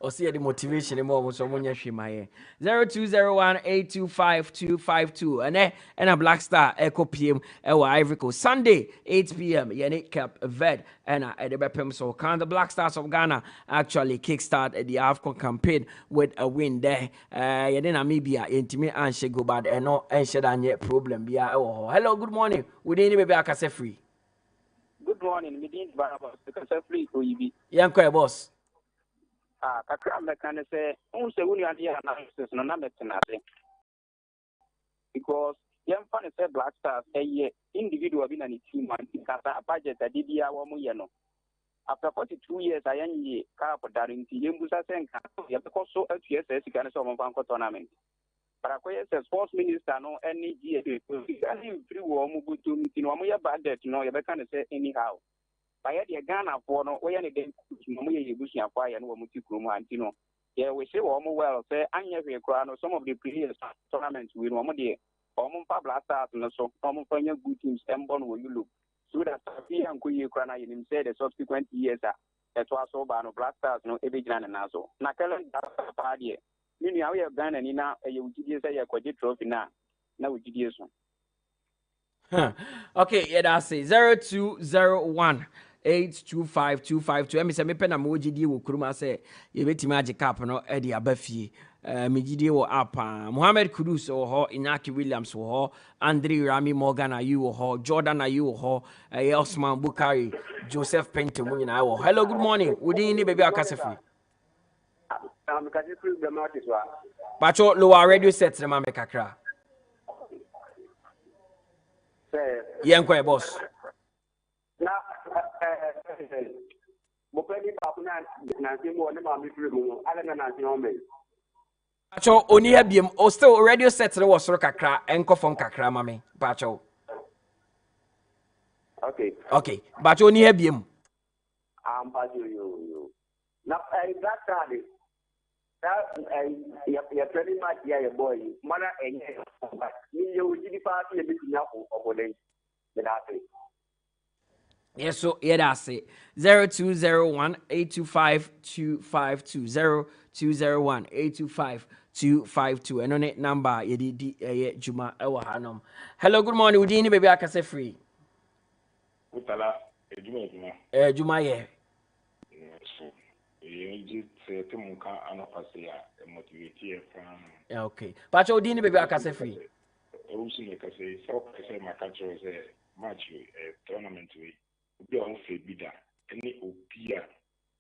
Or see the motivation more so when you my 0201 825 252 and a Black Star Echo PM Ivory Coast Sunday 8 p.m. 𝐿𝐏𝐻𝐒 and at the Bepem so can the Black Stars of Ghana actually kickstart the AFCON campaign with a win there. Namibia intimate and she go bad and no and she done yet problem. Hello, good morning. We didn't baby Akase free. Good morning. Me didn't because I free for you. Yankwe boss. Kakra can say, who say when you are here analysis, no number because young fan said Black Stars a year individual been an team and Kasa budget a DBA Wamoyano. After 42 years, I am ye car for Daring Yambusa Senka, you have also a TSS can some of Banco tournament. But I say sports minister no any GA, free war move to Wamoya budget, no, you can say anyhow. By the Ghana for no way any day, Bushi and Fire and Wamuti Antino. Yeah, we say well, say, Anya Crown or some of the previous tournaments with Wamudi, or Black Stars, and so common for your good teams, and Bon will you look. So that he and 𝐿𝐏𝐿 in him said the subsequent years that was over no Black Stars, no every Ghana and also. Nakala party. Meaning, I have done and now a UGD say a quadri trophy now. Now we did this. Okay, yeah, that's it. 0201 825 252. Me say me pena mo gidi wo kuruma say ye beti magic cap no e de abafie. Me gidi wo apa. Mohammed Kudus wo ho, Iñaki Williams wo ho, Andre Rami Morgan ayu wo ho, Jordan ayu wo ho, Osman Bukari, Joseph Pente mo nyina wo. Hello, good morning. Udi ni baby Akase free. Pacho lower radio set na me kakra. Yankwe boss. Pacho oni hebiem o still radio set no was kakra enko phone kakra mame pacho. Okay pacho oni hebiem pacho you na that card you're pretty much your boy mana enye ni you gidi party e bitinya obolen yes, so yeah, that's it. 0201 825 252 0201 825 252 and on it number ye Juma Ewahanum. Hello, good morning. Udini baby Akase free. Mutala Juma ye. Okay. Pacho Udini baby Akase free. Match tournament way. Be on free bidder. Any opia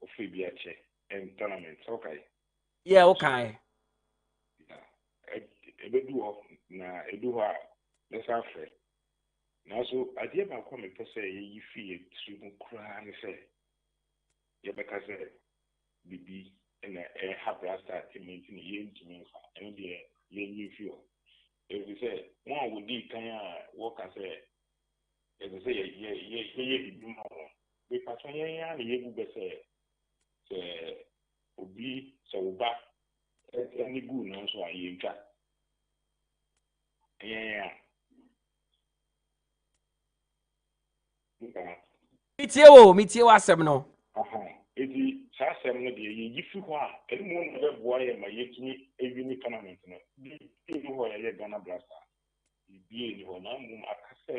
of free biache and tournament. Okay. Yeah, okay. Ebedu na eduha let's have it. Now so idea about come to say you feel to cry and say yeah because bibi and have blaster team meeting yen to me and the yen you feel. If you say one would be kind of work as a say, yeah, we pass on ye will say, Obi, so back any good no so I yin ka. Yeah. Metie asem no. Eti sa asem no de ye yifi ho a eni mo no be boa ye ma yetumi evini tournament no. Bi ho ye Ghana Blaster. Bi ni ho na mum akase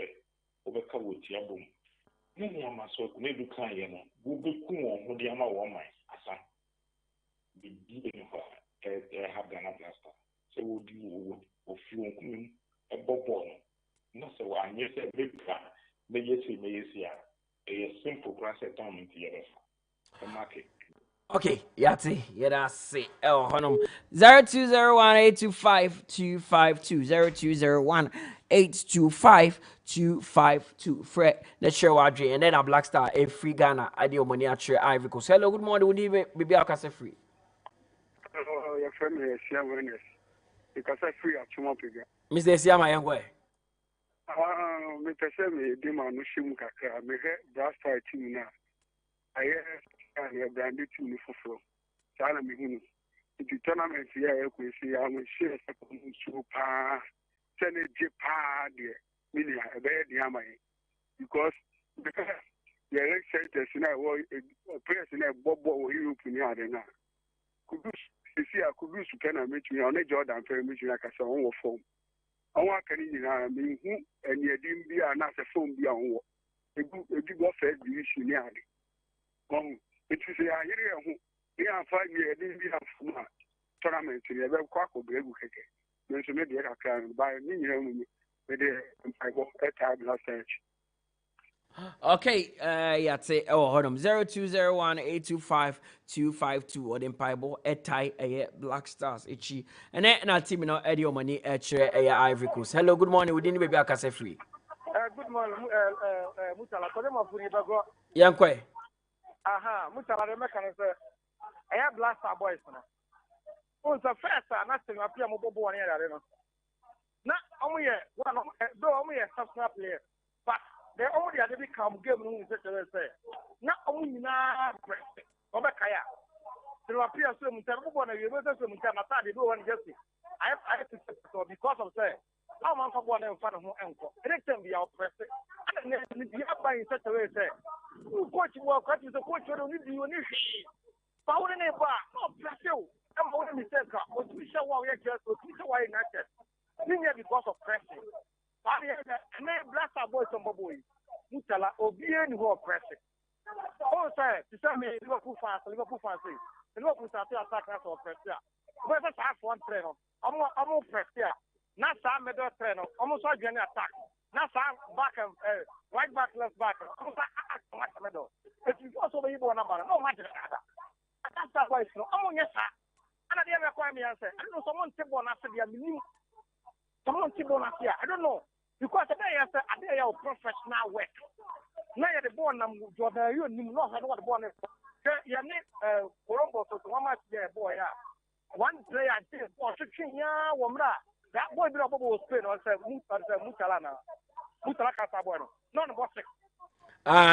obeka wotia bom. Ne ni ama so ko ne du kan ye no. Wo be ku won ho de ama wo man asa. Bi ni ho have Ghana Blaster. So wo di wo fi won kum e bobo no. No se wa anye se be bra me yesi a simple process tournament here. Okay, yati, that's it. Oh, honum 0201-825-252 0201-825-252. Fred, let's share our dream, and then a Black Star a free Ghana. I do money at your Ivory Coast. Hello, good morning. We need baby Akase free. Oh, your friend is here awareness because I free at tomorrow. Mr. Siama Yangwe. Mr. Semi, Dima Nushim Kaka, me Black Star team now. I have branded to me for China. The tournament here, we see I'm sure so pa send a Japan, meaning a bad yamai because the elections in a president Bobo or Europe in Yadena. Could you see I could use to kind of meet me on a Jordan for meeting like a song or form. I want to mean who and you didn't be an answer phone beyond what a good offer division yard. It is a area who they are 5 years, they have tournament in a very quack of the Ebuke. Mention maybe I can buy a million with the time last stage. Okay, yeah, say, oh, hold on 0201-825-252 or then Bible etai Black Stars itchy and then our team no Eddie money at Ivory Coast. Hello, good morning. We didn't be Akase free. Good morning, Mutala. Yankwe. Aha, Mutala, the mechanism. I have Black Star boys now. On the first, nothing appear more one year. Not only one, though only a subscribe player, but they only had to become game room, such as say. Not only now, Obakaya. There appears some terrible one, you know, some time they do one justice. I have to so because of say, how much of one in front of my uncle. It can be our president. And then the upper in such a way, say, coach work, what is the coach? You don't need you. Power in a bar, no pressure. I'm only mistake. What we show why we just, what we show why not just. Because of pressure. And then Black Star boys on boy. Mutala, obedient who are pressing. Oh, sir, to tell me, Liverpool fans. Liverpool start to attack us or press here. But let's have one trainer. I'm more press here. Not some middle trainer. Almost like an attack. Not some back and right back, left back. Almost like a middle. If you also be able to no matter. That's that way. I'm on your side. And I didn't require me answer. I don't know someone table on after the minimum. Someone table on here. I don't know. Because today I said, I did your professional work. Now you're the born, Jordan, you know how to born. You need Colombo to one match there, boy. One player, I think, for 16 years, that boy, was playing on Mutala. Mutala Casabuano. None of us.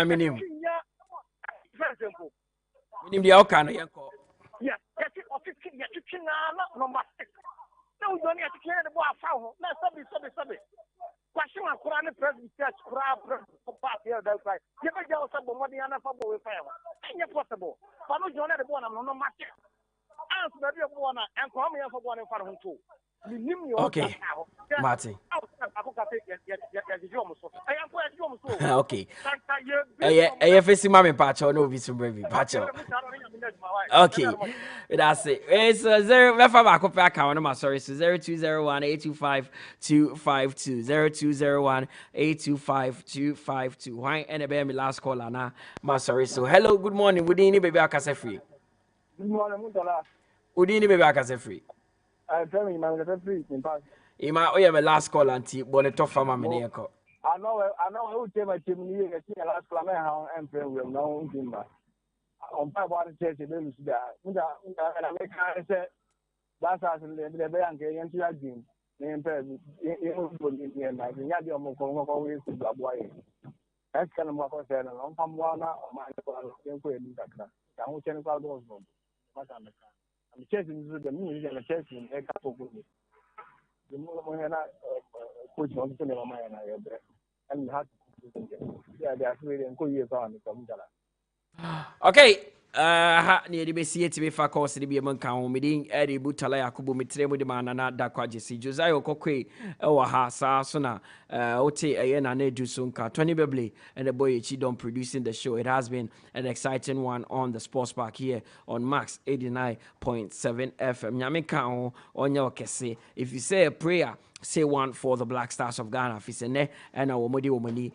Minim. Very simple. Minim the Okana. Yes, get it or 15 years, number 6. No, you only have to clear the ball. No, subby. Question on Quran President Church, Quran for part here, that's right. You ever go somewhere money and a football with fire? Ain't possible. But no, you're not the one, I'm no match. Answer the one and come here for one in front of him too. Okay, Martin. Okay. I face Mammy Pacho, no Visu Baby Pacho. Okay, that's it. It's 0 sorry, 0201-825-252 0201-825-252. Why and a baby last caller now? My sorry. So hello, good morning. Would you baby Akase free? Good morning, Mutala. Would you baby Akase free? I'm telling you, I'm free. Ima oye me last call anti bone to fama me ne ko. I know who came my team here, last call I am playing with no timber. on my body chest, and then I make I said, that's as the bank and to your dream. Name person, you know, the almost always to the boy. That's kind of what I said, and I'm from one or my inquiry. I won't tell you about those. I'm chasing the music and chasing a couple of me. The more I put on the cinema, and you have to, yeah, they are really and 2 years on. Okay. Ha near the BC to be for course the be among count meeting Eddie Mutala Yakubu Mitremo de Manana Dakwaji Josiah Quaye ha sona Ote Ayana Nedu Sunka Tony Bebli and the boy Chidon producing the show. It has been an exciting one on the sports park here on Max 89.7 FM. Nyamika on your kese. If you say a prayer, say one for the Black Stars of Ghana. Fisene and a womani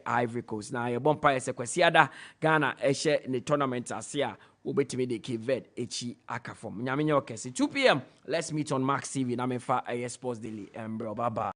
Ivory Coast. Now your bumpire sequesiada Ghana eshe in the tournament asia will be to me the 𝐋𝐈𝐕𝐄 aka from Nyaminyo Kesi 2 p.m. Let's meet on Max TV. Namefa Sports Daily and bro bye bye.